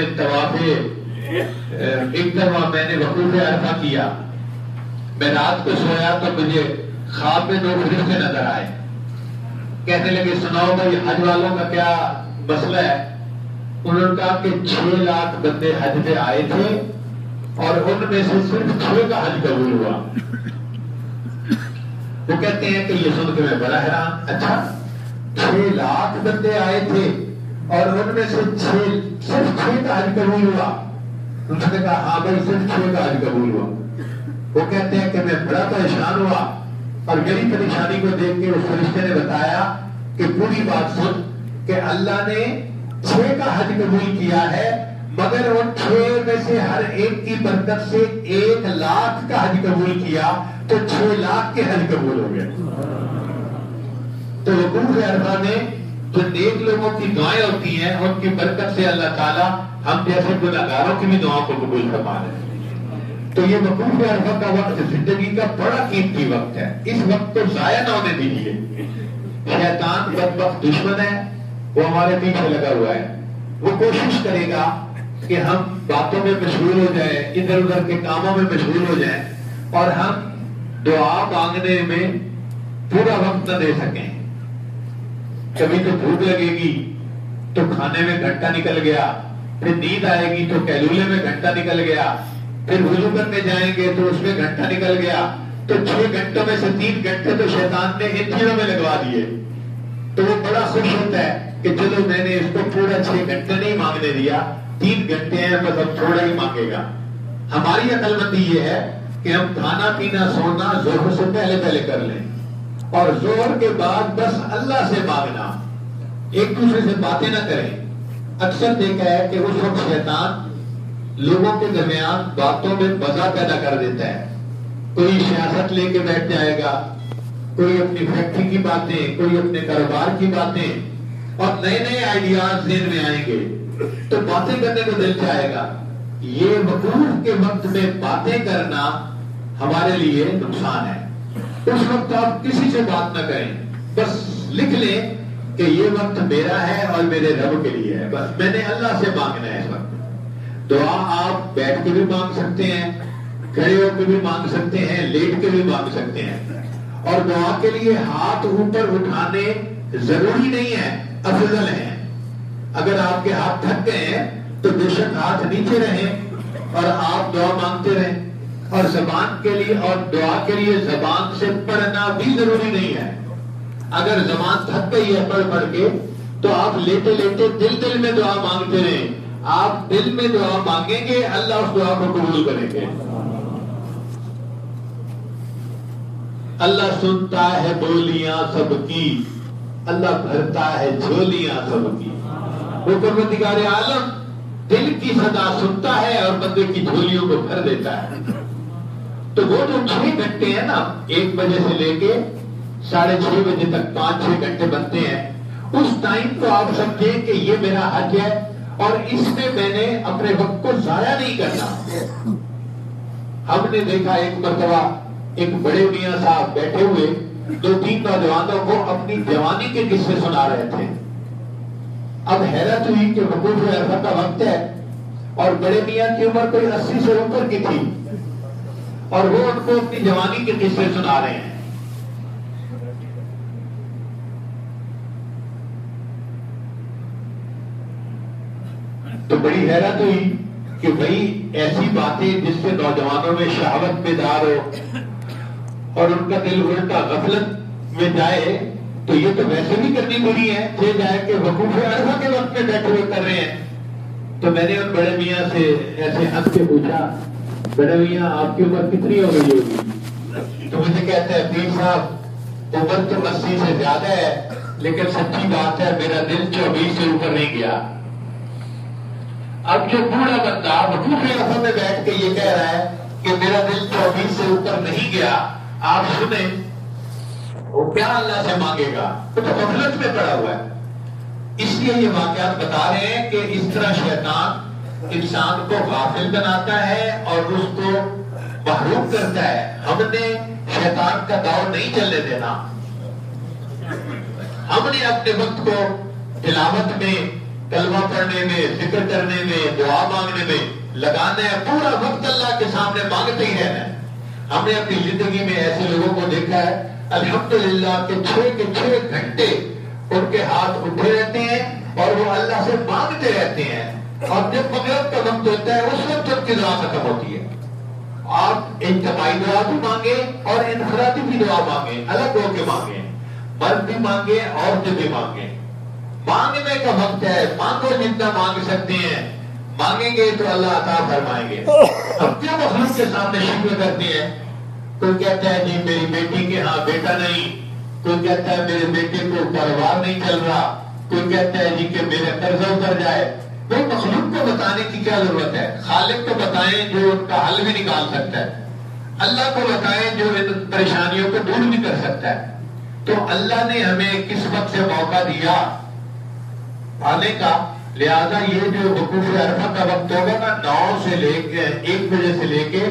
نے وقوف عرفہ کیا. میں رات کو سویا تو مجھے خواب میں 2 فرشتے نظر آئے. کہنے لگے سناؤ بھائی حج والوں کا کیا مسئلہ ہے. انہوں نے کہا کہ 6 لاکھ بندے حج پہ آئے تھے اور ان میں سے صرف 6 کا حج قبول ہوا. وہ کہتے ہیں کہ یہ سن کے میں بڑا حیران. اچھا 6 لاکھ بندے آئے تھے اور ان میں سے صرف 6 کا حج قبول ہوا. انہوں نے کہا ہاں بھائی صرف 6 کا حج قبول ہوا. وہ کہتے ہیں کہ میں بڑا پریشان ہوا اور میری پریشانی کو دیکھ کے اس فرشتے نے بتایا کہ پوری بات سن کہ اللہ نے 6 کا حج قبول کیا ہے مگر وہ 6 میں سے ہر ایک کی برکت سے 1 لاکھ کا حج قبول کیا تو 6 لاکھ کے حج قبول ہو گئے. تو وقوف عرفہ میں جو نیک لوگوں کی دعائیں ہوتی ہیں ان کی برکت سے اللہ تعالیٰ ہم جیسے گناہگاروں کی بھی دعاؤں کو قبول فرما رہے ہیں. تو یہ وقوف عرفہ کا وقت زندگی کا بڑا قیمتی وقت ہے. اس وقت کو ضائع نہ ہونے دیجیے. شیطان بدبخت دشمن ہے، وہ ہمارے پیچھے لگا ہوا ہے. وہ کوشش کرے گا کہ ہم باتوں میں مشغول ہو جائیں، ادھر ادھر کے کاموں میں مشغول ہو جائیں اور ہم دعا مانگنے میں پورا وقت نہ دے سکیں. کبھی تو بھوک لگے گی تو کھانے میں گھنٹہ نکل گیا، پھر نیند آئے گی تو کیلولے میں گھنٹہ نکل گیا، پھر وضو کرنے جائیں گے تو اس میں گھنٹہ نکل گیا. تو 6 گھنٹوں میں سے 3 گھنٹے تو شیطان نے ان چیزوں میں لگوا دیے. تو وہ بڑا خوش ہوتا ہے کہ چلو میں نے اس کو پورا 6 گھنٹے نہیں مانگنے دیا، 3 گھنٹے ہیں بس اب تھوڑا ہی مانگے گا. ہماری عقل مندی یہ ہے کہ ہم کھانا پینا سونا ظہر سے پہلے کر لیں اور ظہر کے بعد بس اللہ سے مانگنا، ایک دوسرے سے باتیں نہ کریں. اکثر دیکھا ہے کہ اس وقت شیطان لوگوں کے درمیان باتوں میں مزہ پیدا کر دیتا ہے. کوئی سیاست لے کے بیٹھ جائے گا، کوئی اپنی فیکٹری کی باتیں، کوئی اپنے کاروبار کی باتیں اور نئے نئے آئیڈیاز ذہن میں آئیں گے تو باتیں کرنے کو دل چاہے گا. یہ وقوف کے وقت میں باتیں کرنا ہمارے لیے نقصان ہے. اس وقت آپ کسی سے بات نہ کریں، بس لکھ لیں کہ یہ وقت میرا ہے اور میرے رب کے لیے ہے، بس میں نے اللہ سے مانگنا ہے. اس وقت دعا آپ بیٹھ کے بھی مانگ سکتے ہیں، کھڑے ہو کے بھی مانگ سکتے ہیں، لیٹ کے بھی مانگ سکتے ہیں. اور دعا کے لیے ہاتھ اوپر اٹھانے ضروری نہیں ہے، افضل ہے. اگر آپ کے ہاتھ تھک گئے ہیں تو بے شک ہاتھ نیچے رہیں اور آپ دعا مانگتے رہیں. اور زبان کے لیے اور دعا کے لیے زبان سے پڑھنا بھی ضروری نہیں ہے. اگر زبان تھک گئی ہے پڑھ کے تو آپ لیتے لیتے دل میں دعا مانگتے رہیں. آپ دل میں دعا مانگیں گے، اللہ اس دعا کو قبول کریں گے. اللہ سنتا ہے بولیاں سب کی، اللہ بھرتا ہے جھولیاں سب کی. وہ پروردگار عالم دل کی صدا سنتا ہے اور بندے کی جھولیوں کو بھر دیتا ہے. تو وہ جو 6 گھنٹے ہیں نا، 1 بجے سے لے کے 6:30 بجے تک 5-6 گھنٹے بنتے ہیں، اس ٹائم کو آپ سمجھیں کہ یہ میرا حج ہے اور اس میں نے اپنے وقت کو ضائع نہیں کرنا. ہم نے دیکھا ایک مرتبہ ایک بڑے میاں صاحب بیٹھے ہوئے 2-3 نوجوانوں کو اپنی جوانی کے قصے سنا رہے تھے. اب حیرت ہوئی کہ وقوف عرفہ کا وقت ہے اور بڑے میاں کی عمر کوئی 80 سے اوپر کی تھی اور وہ ان کو اپنی جوانی کے قصے سنا رہے ہیں. تو بڑی حیرت ہوئی کہ بھئی ایسی باتیں جس سے نوجوانوں میں شہوت بیدار ہو اور ان کا دل الٹا غفلت میں جائے تو یہ تو ویسے بھی کرنی بری ہے، یہ جائے کہ وقوف عرفہ کے وقت میں بیٹھے ہوئے کر رہے ہیں. تو میں نے ان بڑے میاں سے ایسے ہنس کے پوچھا بدویاں آپ کی عمر کتنی ہو گئی ہوگی؟ تو مجھے کہتے ہیں پیر صاحب عمر تو 80 سے زیادہ ہے، لیکن سچی بات ہے میرا دل 24 سے اوپر نہیں گیا۔ اب جو بوڑھا بندہ وقوف عرفہ میں بیٹھ کے یہ کہہ رہا ہے کہ میرا دل 24 سے اوپر نہیں گیا، آپ سنیں وہ کیا اللہ سے مانگے گا؟ وہ تو غفلت میں پڑا ہوا ہے۔ اس لیے یہ واقعات بتا رہے ہیں کہ اس طرح شیطان انسان کو غافل بناتا ہے اور اس کو محروم کرتا ہے۔ ہم نے شیطان کا دور نہیں چلنے دینا، ہم نے اپنے وقت کو تلاوت میں، کلمہ پڑھنے میں، ذکر کرنے میں، دعا مانگنے میں لگانا ہے، پورا وقت اللہ کے سامنے مانگتے ہی رہنا ہے۔ ہم نے اپنی زندگی میں ایسے لوگوں کو دیکھا ہے الحمدللہ کہ 6 گھنٹے ان کے ہاتھ اٹھے رہتے ہیں اور وہ اللہ سے مانگتے رہتے ہیں، اور جب مغرب کا وقت ہوتا ہے اس وقت ان کی دعا ختم ہوتی ہے۔ آپ اجتماعی دعا بھی مانگے اور انفرادی بھی دعا مانگے، الگ ہو کے مانگے، مرد بھی مانگے عورتیں بھی مانگے۔ مانگنے کا وقت ہے، مانگو جتنا مانگ سکتے ہیں، مانگیں گے تو اللہ عطا فرمائیں گے۔ ہم کیا مخلوق کے سامنے شکوے کرتے ہیں؟ کوئی کہتا ہے جی میری بیٹی کے ہاں بیٹا نہیں، کوئی کہتا ہے میرے بیٹے کو کاروبار نہیں چل رہا، کوئی کہتا ہے جی کہ میرا قرضہ اتر جائے۔ کوئی مخلوق کو بتانے کی کیا ضرورت ہے؟ خالق کو بتائیں جو ان کا حل بھی نکال سکتا ہے، اللہ کو بتائیں جو ان پریشانیوں کو دور بھی کر سکتا ہے۔ تو اللہ نے ہمیں کس وقت سے موقع دیا آنے کا، لہذا یہ جو وقوف عرفہ کا وقت ہوگا نا 9 سے لے کے 1 بجے سے لے کے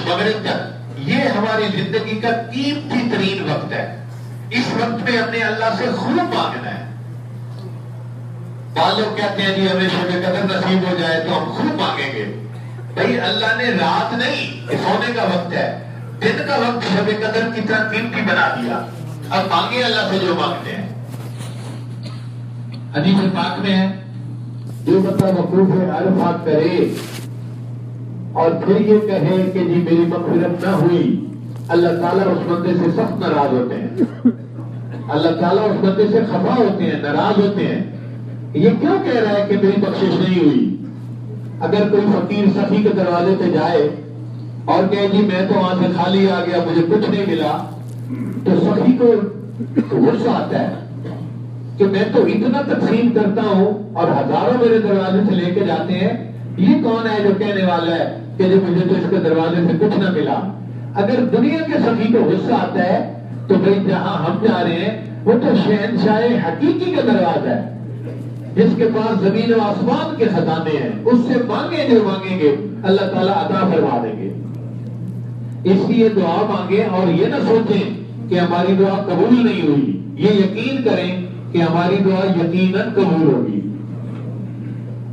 مغرب تک، یہ ہماری زندگی کا قیمتی ترین وقت ہے۔ اس وقت میں ہم نے اللہ سے خوب مانگنا ہے۔ بعض لوگ کہتے ہیں جی ہمیں شب قدر نصیب ہو جائے تو ہم خوب مانگیں گے۔ بھائی اللہ نے رات نہیں، سونے کا وقت ہے، دن کا وقت شب قدر کی طرح قیمتی بنا دیا۔ اب مانگے اللہ سے جو مانگتے ہیں۔ حدیث پاک میں ہے جو بندہ وقوف عرفہ کرے اور پھر یہ کہے کہ جی میری مغفرت نہ ہوئی، اللہ تعالیٰ اس بندے سے سخت ناراض ہوتے ہیں، اللہ تعالیٰ اس بندے سے خفا ہوتے ہیں، ناراض ہوتے ہیں۔ یہ کیوں کہہ رہا ہے کہ میری بخشش نہیں ہوئی؟ اگر کوئی فقیر سخی کے دروازے پہ جائے اور کہے جی میں تو وہاں سے خالی آ گیا، مجھے کچھ نہیں ملا، تو سخی کو غصہ آتا ہے کہ میں تو اتنا تقسیم کرتا ہوں اور ہزاروں میرے دروازے سے لے کے جاتے ہیں، یہ کون ہے جو کہنے والا ہے کہ جو مجھے تو اس کے دروازے سے کچھ نہ ملا؟ اگر دنیا کے سخی کو غصہ آتا ہے تو بھائی جہاں ہم جا رہے ہیں وہ تو شہنشاہ حقیقی کا دروازہ ہے، جس کے پاس زمین و آسمان کے خزانے ہیں، اس سے مانگے جو مانگیں گے اللہ تعالیٰ عطا فرما دیں گے۔ اس لیے دعا مانگیں اور یہ نہ سوچیں کہ ہماری دعا قبول نہیں ہوئی، یہ یقین کریں کہ ہماری دعا یقیناً قبول ہوگی۔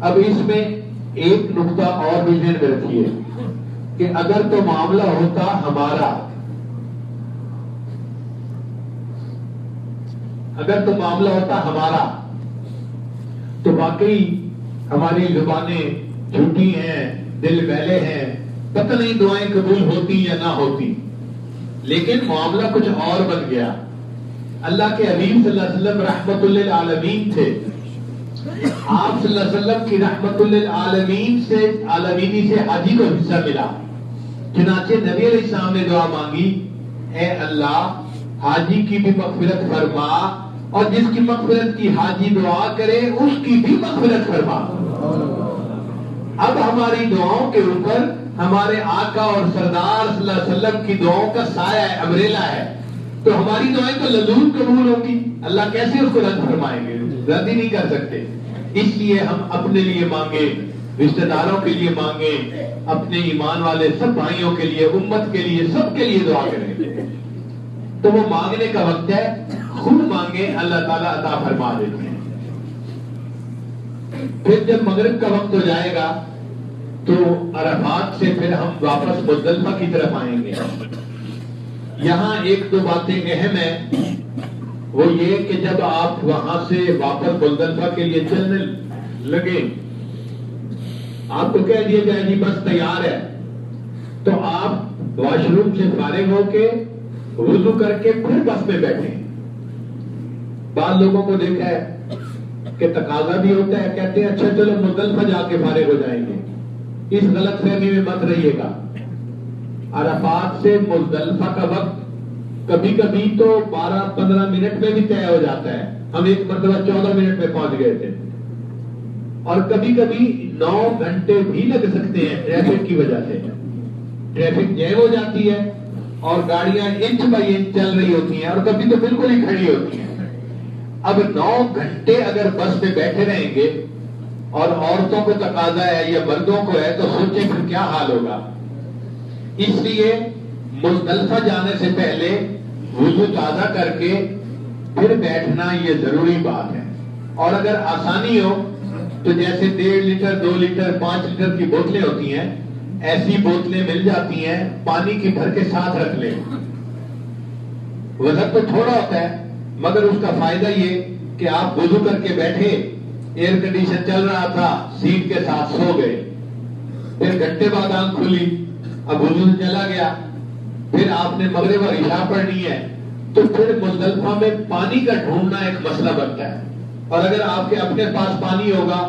اب اس میں ایک نقطہ اور بھی ذہن میں رکھیے کہ اگر تو معاملہ ہوتا ہمارا، اگر تو معاملہ ہوتا ہمارا تو واقعی ہماری زبانیں جھوٹی ہیں، دل ویلے ہیں، پتہ نہیں دعائیں قبول ہوتی یا نہ ہوتی، لیکن معاملہ کچھ اور بن گیا۔ اللہ کے حبیب صلی اللہ علیہ وسلم رحمت للعالمین تھے، آپ صلی اللہ علیہ وسلم کی رحمت للعالمین سے عالمینی سے حاجی کو حصہ ملا، چنانچہ نبی علیہ السلام نے دعا مانگی، اے اللہ حاجی کی بھی مغفرت فرما اور جس کی مغفرت کی حاجی دعا کرے اس کی بھی مغفرت فرما۔ اب ہماری دعاؤں کے اوپر ہمارے آقا اور سردار صلی اللہ علیہ وسلم کی دعاؤں کا سایہ ہے، امبریلا ہے، تو ہماری دعائیں تو لزوم قبول ہوگی، اللہ کیسے اس کو رد فرمائیں گے؟ رد ہی نہیں کر سکتے۔ اس لیے ہم اپنے لیے مانگیں، رشتہ داروں کے لیے مانگیں، اپنے ایمان والے سب بھائیوں کے لیے، امت کے لیے، سب کے لیے دعا کریں۔ تو وہ مانگنے کا وقت ہے، خود مانگیں، اللہ تعالیٰ عطا فرما دیتے ہیں۔ پھر جب مغرب کا وقت ہو جائے گا تو عرفات سے پھر ہم واپس مزدلفہ کی طرف آئیں گے۔ یہاں ایک دو باتیں اہم ہیں، وہ یہ کہ جب آپ وہاں سے واپس مزدلفہ کے لیے چلنے لگے، آپ کو کہہ دیا جائے جی بس تیار ہے، تو آپ واش روم سے فارغ ہو کے وضو کر کے پھر بس میں بیٹھیں۔ بعض لوگوں کو دیکھا ہے کہ تقاضا بھی ہوتا ہے، کہتے ہیں اچھا چلو مزدلفہ جا کے فارغ ہو جائیں گے۔ اس غلط فہمی میں مت رہیے گا، عرفات سے مزدلفہ کا وقت کبھی کبھی تو 12-15 منٹ میں بھی طے ہو جاتا ہے. ہم ایک مرتبہ 14 منٹ میں پہنچ گئے تھے. اور کبھی کبھی 9 گھنٹے بھی لگ سکتے ہیں ٹریفک کی وجہ سے. ٹریفک جیم ہو جاتی ہے اور گاڑیاں انچ بائی انچ چل رہی ہوتی ہیں اور کبھی تو بالکل ہی کھڑی ہوتی ہیں. اب 9 گھنٹے اگر بس میں بیٹھے رہیں گے اور عورتوں کو تقاضا ہے یا مردوں کو ہے تو سوچیں پھر کیا حال ہوگا. اس لیے مزدلفہ جانے سے پہلے وضو تازہ کر کے پھر بیٹھنا یہ ضروری بات ہے. اور اگر آسانی ہو تو جیسے 1.5 لیٹر 2 لیٹر 5 لیٹر کی بوتلیں ہوتی ہیں ایسی بوتلیں مل جاتی ہیں, پانی کی بھر کے ساتھ رکھ لیں. وزن تو تھوڑا ہوتا ہے مگر اس کا فائدہ یہ کہ آپ وضو کر کے بیٹھے, ایئر کنڈیشن چل رہا تھا, سیٹ کے ساتھ سو گئے, پھر گھنٹے بعد آنکھ کھلی, اب وضو چلا گیا, پھر آپ نے مغرب اور عشاء پڑھنی ہے تو پھر مزدلفہ میں پانی کا ڈھونڈنا ایک مسئلہ بنتا ہے. اور اگر آپ کے اپنے پاس پانی ہوگا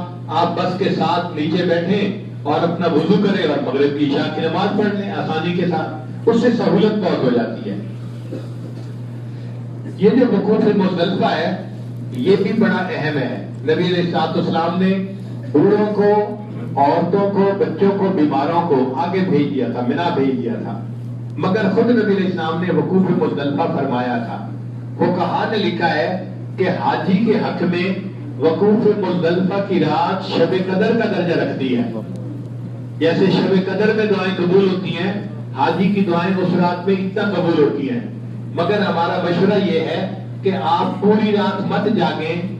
آپ بس کے ساتھ نیچے بیٹھیں اور اپنا وضو کریں اور مغرب کی عشاء کی نماز پڑھ لیں آسانی کے ساتھ. اس سے سہولت بہت ہو جاتی ہے. یہ جو وقوف مزدلفہ ہے یہ بھی بڑا اہم ہے. نبی علیہ الصلوۃ والسلام نے بوڑھوں کو, عورتوں کو, بچوں کو, بیماروں کو آگے بھیج دیا تھا, منا بھیج دیا تھا, مگر خود نبی علیہ السلام نے وقوف مزدلفہ فرمایا تھا. فقہاء نے لکھا ہے کہ حاجی کے حق میں وقوف مزدلفہ کی رات شب قدر کا درجہ رکھتی ہے. جیسے شب قدر میں دعائیں قبول ہوتی ہیں, حاجی کی دعائیں اس رات میں اتنا قبول ہوتی ہیں. مگر ہمارا مشورہ یہ ہے کہ آپ پوری رات مت جاگیں,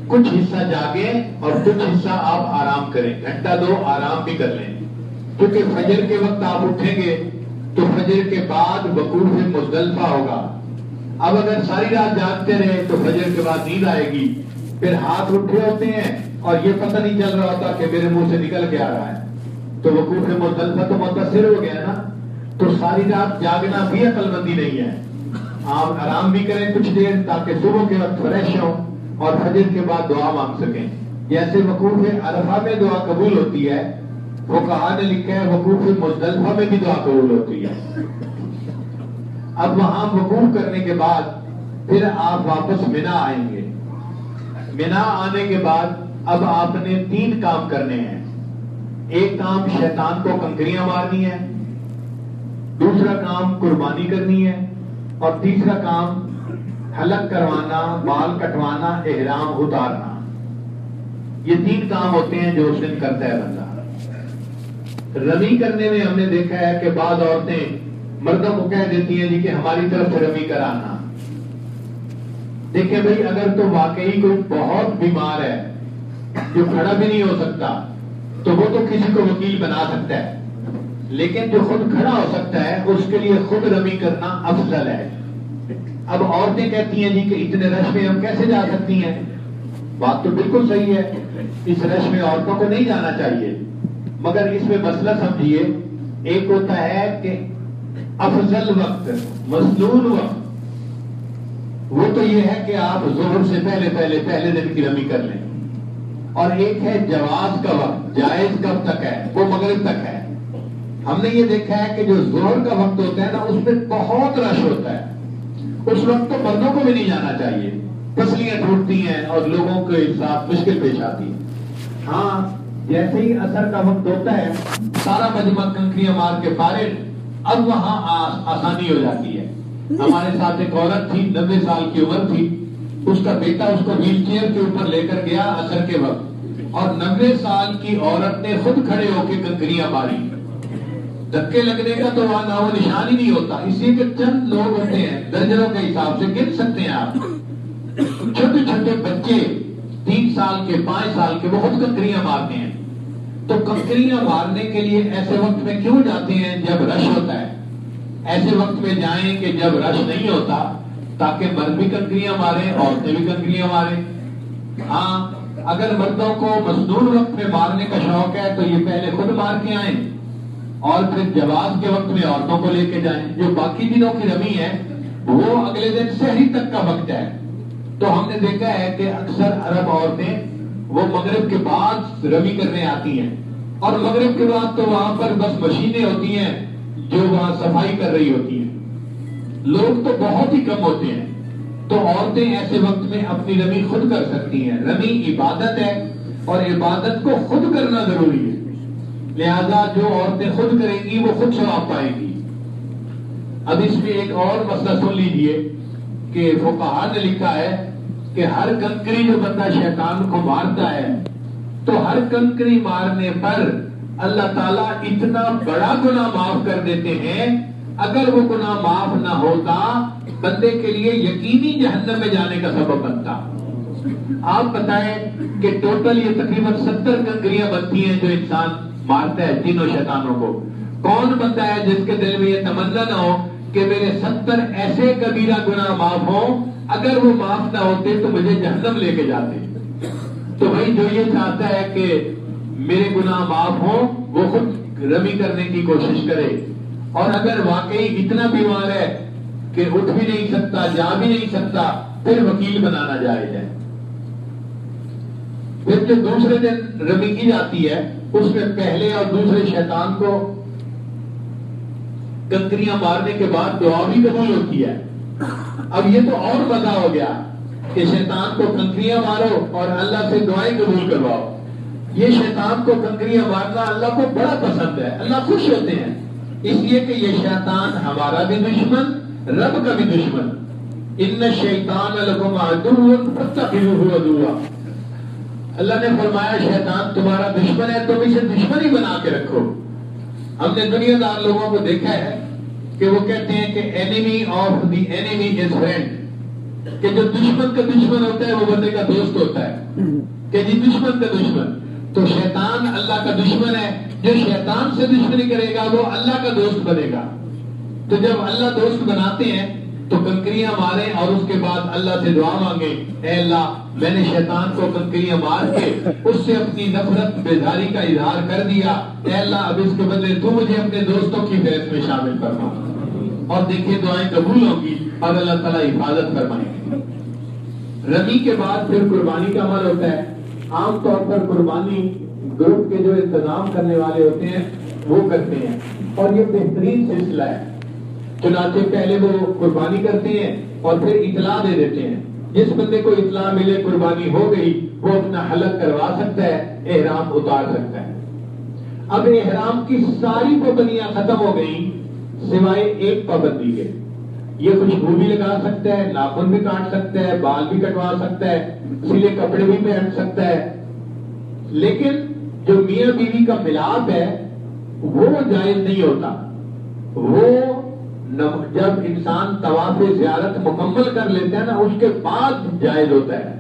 کچھ حصہ جاگیں اور کچھ حصہ آپ آرام کریں, گھنٹہ 2 آرام بھی کر لیں. کیونکہ فجر کے وقت آپ اٹھیں گے تو فجر کے بعد وقوف مزدلفہ ہوگا. اب اگر ساری رات جاگتے رہے تو فجر کے بعد نیند آئے گی, پھر ہاتھ اٹھے ہوتے ہیں اور یہ پتہ نہیں چل رہا ہوتا کہ میرے منہ سے نکل کے آ رہا ہے, تو وقوف مزدلفہ تو متاثر ہو گیا نا. تو ساری رات جاگنا بھی عقل مندی نہیں ہے. آپ آرام بھی کریں کچھ دیر تاکہ صبح کے وقت فریش ہو اور فجر کے بعد دعا مانگ سکیں. جیسے وقوف عرفہ میں دعا قبول ہوتی ہے, فقہاء نے لکھا ہے وقوف مزدلفہ میں بھی دعا قبول ہوتی ہے. اب وہاں وقوف کرنے کے بعد پھر آپ واپس منا آئیں گے. منا آنے کے بعد اب آپ نے 3 کام کرنے ہیں. ایک کام شیطان کو کنکریاں مارنی ہے, دوسرا کام قربانی کرنی ہے, اور تیسرا کام حلق کروانا, بال کٹوانا, احرام اتارنا. یہ 3 کام ہوتے ہیں جو اس دن کرتا ہے بندہ. رمی کرنے میں ہم نے دیکھا ہے کہ بعض عورتیں مردوں کو کہہ دیتی ہیں جی کہ ہماری طرف سے رمی کرانا. دیکھیں بھائی, اگر تو واقعی کوئی بہت بیمار ہے جو کھڑا بھی نہیں ہو سکتا تو وہ تو کسی کو وکیل بنا سکتا ہے, لیکن جو خود کھڑا ہو سکتا ہے اس کے لیے خود رمی کرنا افضل ہے. اب عورتیں کہتی ہیں جی کہ اتنے رش میں ہم کیسے جا سکتی ہیں. بات تو بالکل صحیح ہے, اس رش میں عورتوں کو نہیں جانا چاہیے, مگر اس میں مسئلہ سمجھیے. ایک ہوتا ہے کہ افضل وقت, مسنون وقت, وہ تو یہ ہے کہ آپ ظہر سے پہلے دن کی رمی کر لیں. اور ایک ہے جواز کا وقت, جائز کب تک ہے, وہ مغرب تک ہے. ہم نے یہ دیکھا ہے کہ جو ظہر کا وقت ہوتا ہے نا اس میں بہت رش ہوتا ہے, اس وقت تو مردوں کو بھی نہیں جانا چاہیے, پسلیاں ٹوٹتی ہیں اور لوگوں کے ساتھ مشکل پیش آتی ہے. ہاں جیسے ہی عصر کا وقت ہوتا ہے سارا مجمع کنکریاں مار کے فارغ, اب وہاں آسانی ہو جاتی ہے. ہمارے ساتھ ایک عورت تھی, 90 سال کی عمر تھی, اس کا بیٹا اس کو ویل چیئر کے اوپر لے کر گیا عصر کے وقت, اور 90 سال کی عورت نے خود کھڑے ہو کے کنکریاں ماری. دھکے لگنے کا تو وہاں نام و نشان ہی نہیں ہوتا, اس لیے کہ چند لوگ ہوتے ہیں, درجنوں کے حساب سے گن سکتے ہیں آپ. چھوٹے چھوٹے بچے 3 سال کے 5 سال کے وہ خود کنکریاں مارتے ہیں. تو کنکریاں مارنے کے لیے ایسے وقت میں کیوں جاتے ہیں جب رش ہوتا ہے؟ ایسے وقت میں جائیں کہ جب رش نہیں ہوتا, تاکہ مرد بھی کنکریاں ماریں, عورتیں بھی کنکریاں ماریں. ہاں اگر مردوں کو مسنون وقت میں مارنے کا شوق ہے تو یہ پہلے خود مار کے آئیں اور پھر جواز کے وقت میں عورتوں کو لے کے جائیں. جو باقی دنوں کی رمی ہے وہ اگلے دن سحری تک کا وقت ہے. تو ہم نے دیکھا ہے کہ اکثر عرب عورتیں وہ مغرب کے بعد رمی کرنے آتی ہیں, اور مغرب کے بعد تو وہاں پر بس مشینیں ہوتی ہیں, جو وہاں صفائی کر رہی ہوتی ہیں. لوگ تو بہت ہی کم ہوتے ہیں، تو عورتیں ایسے وقت میں اپنی رمی خود کر سکتی ہیں. رمی عبادت ہے اور عبادت کو خود کرنا ضروری ہے. لہذا جو عورتیں خود کریں گی وہ خود ثواب پائیں گی. اب اس میں ایک اور مسئلہ سن لیجئے کہ فقہاء نے لکھا ہے کہ ہر کنکری جو بندہ شیطان کو مارتا ہے تو ہر کنکری مارنے پر اللہ تعالیٰ اتنا بڑا گناہ معاف کر دیتے ہیں. اگر وہ گناہ معاف نہ ہوتا بندے کے لیے یقینی جہنم میں جانے کا سبب بنتا. آپ بتائیں کہ ٹوٹل یہ تقریباً 70 کنکریاں بنتی ہیں جو انسان مارتا ہے تینوں شیطانوں کو. کون بندہ ہے جس کے دل میں یہ تمنا نہ ہو کہ میرے 70 ایسے کبیرہ گناہ معاف ہوں، اگر وہ معاف نہ ہوتے تو مجھے جہنم لے کے جاتے. تو بھائی جو یہ چاہتا ہے کہ میرے گناہ معاف ہوں وہ خود رمی کرنے کی کوشش کرے. اور اگر واقعی اتنا بیمار ہے کہ اٹھ بھی نہیں سکتا، جا بھی نہیں سکتا، پھر وکیل بنانا جائز ہے. پھر جو دوسرے دن رمی کی جاتی ہے اس میں پہلے اور دوسرے شیطان کو کنکریاں مارنے کے بعد دعا بھی قبول ہوتی ہے. اب یہ تو اور مزہ ہو گیا کہ شیطان کو کنکریاں مارو اور اللہ سے دعائیں قبول کرواؤ. یہ شیطان کو کنکریاں مارنا اللہ کو بڑا پسند ہے، اللہ خوش ہوتے ہیں، اس لیے کہ یہ شیطان ہمارا بھی دشمن، رب کا بھی دشمن. ان الشیطان لکم عدو فاتخذوہ عدوا. اللہ نے فرمایا شیطان تمہارا دشمن ہے، تم اسے دشمن ہی بنا کے رکھو. ہم نے دنیا دار لوگوں کو دیکھا ہے کہ وہ کہتے ہیں کہ enemy of the enemy is friend، کہ جو دشمن کا دشمن ہوتا ہے وہ بندے کا دوست ہوتا ہے، کہ جی دشمن کا دشمن. تو شیطان اللہ کا دشمن ہے، جو شیطان سے دشمنی کرے گا وہ اللہ کا دوست بنے گا. تو جب اللہ دوست بناتے ہیں تو کنکریاں ماریں اور اس کے بعد اللہ سے دعا مانگیں، اے اللہ میں نے شیطان کو کنکریاں مار کے اس سے اپنی نفرت بیزاری کا اظہار کر دیا، اے اللہ اب اس کے بدلے تو مجھے اپنے دوستوں کی فہرست میں شامل فرما. اور دیکھیے دعائیں قبول ہوں گی اور اللہ تعالیٰ حفاظت فرمائیں گے. رمی کے بعد پھر قربانی کا عمل ہوتا ہے. عام طور پر قربانی گروپ کے جو انتظام کرنے والے ہوتے ہیں وہ کرتے ہیں اور یہ بہترین سلسلہ ہے. چنانچہ پہلے وہ قربانی کرتے ہیں اور پھر اطلاع دے دیتے ہیں. جس بندے کو اطلاع ملے قربانی ہو گئی وہ اپنا حلق کروا سکتا ہے، احرام اتار سکتا ہے. اب احرام کی ساری پابندیاں ختم ہو گئی سوائے ایک پابندی کے. یہ خوشبو بھی لگا سکتا ہے، ناخن بھی کاٹ سکتا ہے، بال بھی کٹوا سکتا ہے، سلے کپڑے بھی پہن سکتا ہے. لیکن جو میاں بیوی کا ملاپ ہے وہ جائز نہیں ہوتا. وہ جب انسان طواف زیارت مکمل کر لیتا ہے نا اس کے بعد جائز ہوتا ہے.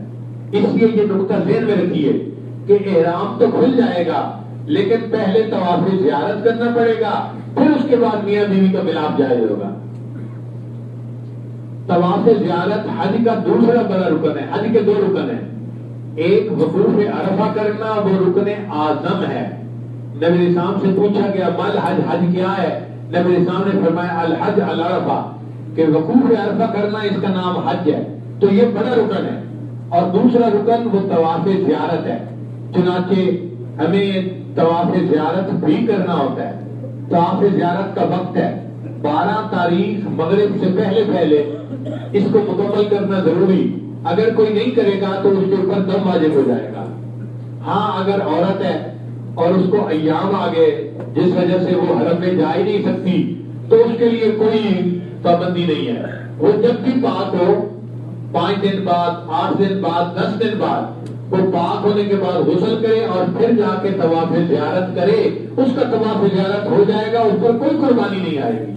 اس لیے یہ نقطہ ذہن میں رکھیے کہ احرام تو کھل جائے گا لیکن پہلے طواف زیارت کرنا پڑے گا، پھر اس کے بعد میاں بیوی کا ملاپ جائز ہوگا. طواف زیارت حج کا دوسرا بڑا رکن ہے. حج کے 2 رکن ہیں. ایک وقوف عرفہ کرنا وہ رکن اعظم ہے. نبی اسلام سے پوچھا گیا مل حج، حج کیا ہے؟ نبی اسلام نے فرمایا الحج العرفہ، کہ وقوف عرفہ کرنا اس کا نام حج ہے. تو یہ بڑا رکن ہے. اور دوسرا رکن وہ طواف زیارت ہے. چنانچہ ہمیں طواف زیارت بھی کرنا ہوتا ہے. طواف زیارت کا وقت ہے 12 تاریخ مغرب سے پہلے اس کو مکمل کرنا ضروری. اگر کوئی نہیں کرے گا تو اس کے اوپر دم واجب ہو جائے گا. ہاں اگر عورت ہے اور اس کو ایام آ گئے جس وجہ سے وہ حرم میں جا ہی نہیں سکتی تو اس کے لیے کوئی پابندی نہیں ہے. وہ جب بھی پاک ہو 5 دن بعد، 8 دن بعد، 10 دن بعد وہ پاک ہونے کے بعد غسل کرے اور پھر جا کے طواف زیارت کرے. اس کا طواف زیارت ہو جائے گا، اس پر کوئی قربانی نہیں آئے گی.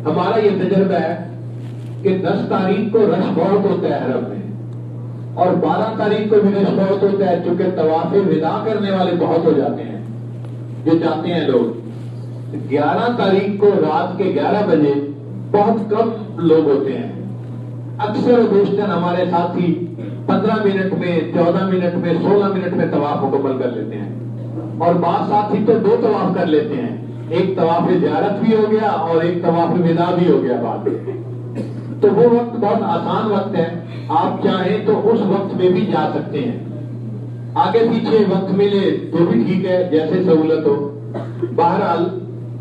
ہمارا یہ تجربہ ہے کہ 10 تاریخ کو رش بہت ہوتا ہے حرم میں اور 12 تاریخ کو بھی رش بہت ہوتا ہے چونکہ طواف وداع کرنے والے بہت ہو جاتے ہیں جو جاتے ہیں لوگ. 11 تاریخ کو رات کے 11 بجے بہت کم لوگ ہوتے ہیں. اکثر و بیشتر ہمارے ساتھی 15 منٹ میں، 14 منٹ میں، 16 منٹ میں طواف مکمل کر لیتے ہیں اور بعض ساتھی تو 2 طواف کر لیتے ہیں. ایک طواف زیارت بھی ہو گیا اور ایک طواف وداع بھی ہو گیا بعد میں. تو وہ وقت بہت آسان وقت ہے. آپ چاہیں تو اس وقت میں بھی جا سکتے ہیں. آگے پیچھے وقت ملے تو بھی ٹھیک ہے جیسے سہولت ہو. بہرحال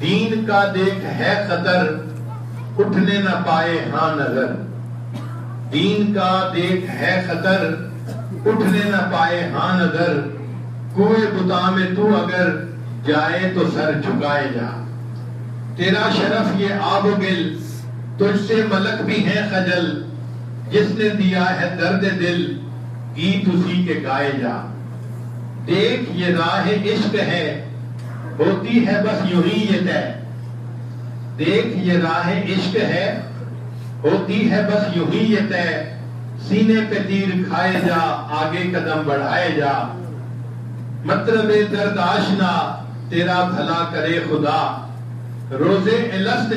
دین کا دیکھ ہے خطر اٹھنے نہ پائے ہاں نظر. دین کا دیکھ ہے خطر اٹھنے نہ پائے ہاں نظر. کوئے بتا میں تو اگر جائے تو سر جھکائے جا. تیرا شرف یہ آب و گل تجھ سے ملک بھی ہے خجل. جس نے دیا ہے درد دل گیت اسی کے گائے جا. دیکھ یہ راہ عشق ہے ہوتی ہے بس یوں ہی یہ طے. دیکھ یہ راہ عشق ہے ہوتی ہے بس یوں ہی یہ طے. سینے پہ تیر کھائے جا آگے قدم بڑھائے جا. مطلب درد آشنا تیرا بھلا کرے خدا. روزے الست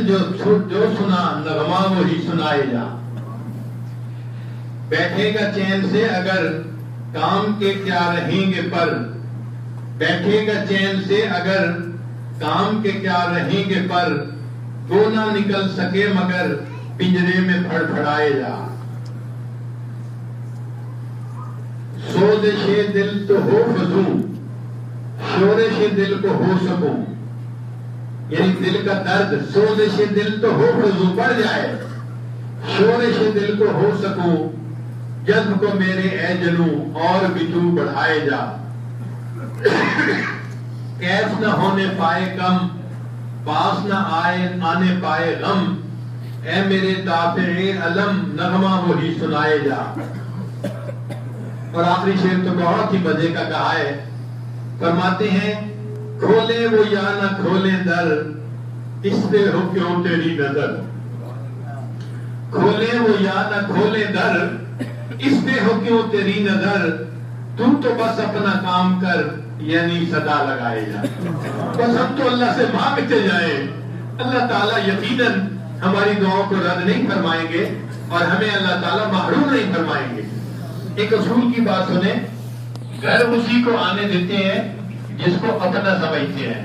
جو سنا نغمہ وہی سنائے جا. بیٹھے گا چین سے اگر کام کے کیا رہیں گے پر. بیٹھے گا چین سے اگر کام کے کیا رہیں گے پر. وہ نہ نکل سکے مگر پنجرے میں پھڑ پھڑائے جا. سوزش دل تو ہو فزوں شورش دل کو ہو سکوں. یعنی دل کا درد سوزش دل تو ہو فزوں بڑھ جائے. شورش دل کو ہو سکوں جذب کو میرے اے جنوں اور بھی تو بڑھائے جا. کیس نہ ہونے پائے کم پاس نہ آنے پائے غم. اے میرے دافع علم نغمہ وہی سنائے جا. اور آخری شعر تو بہت ہی مزے کا کہا ہے. فرماتے ہیں کھولے وہ یا نہ کھولے در اس پہ ہو کیوں تیری نظر. کھولے وہ یا نہ کھولے در اس پہ ہو کیوں تیری نظر. تو بس اپنا کام کر یعنی صدا لگائے جا. بس ہم تو اللہ سے مانگتے جائیں. اللہ تعالیٰ یقیناً ہماری دعاؤں کو رد نہیں فرمائیں گے اور ہمیں اللہ تعالیٰ محروم نہیں فرمائیں گے. ایک اصول کی بات سنیں. گھر اسی کو آنے دیتے ہیں جس کو اپنا سمجھتے ہیں.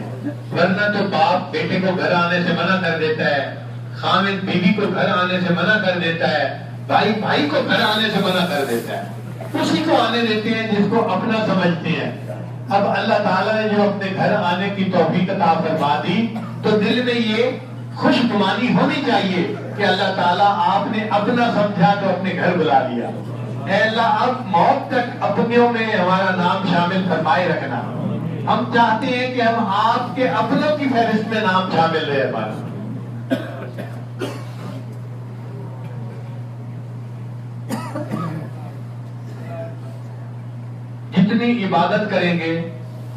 ورنہ تو باپ بیٹے کو گھر آنے سے منع کر دیتا ہے. خامد بیوی کو گھر آنے سے منع کر دیتا ہے. بھائی بھائی کو گھر آنے سے منع کر دیتا ہے. اسی کو آنے دیتے ہیں جس کو اپنا سمجھتے ہیں. اب اللہ تعالیٰ نے جو اپنے گھر آنے کی توفیق عطا فرما دی تو دل میں یہ خوش گمانی ہونی چاہیے کہ اللہ تعالیٰ آپ نے اپنا سمجھا تو اپنے گھر بلا لیا. اے اللہ اب موت تک اپنوں میں ہمارا نام شامل فرمائے رکھنا. ہم چاہتے ہیں کہ ہم آپ کے اپنوں کی فہرست میں نام شامل رہے ہمارا. جتنی عبادت کریں گے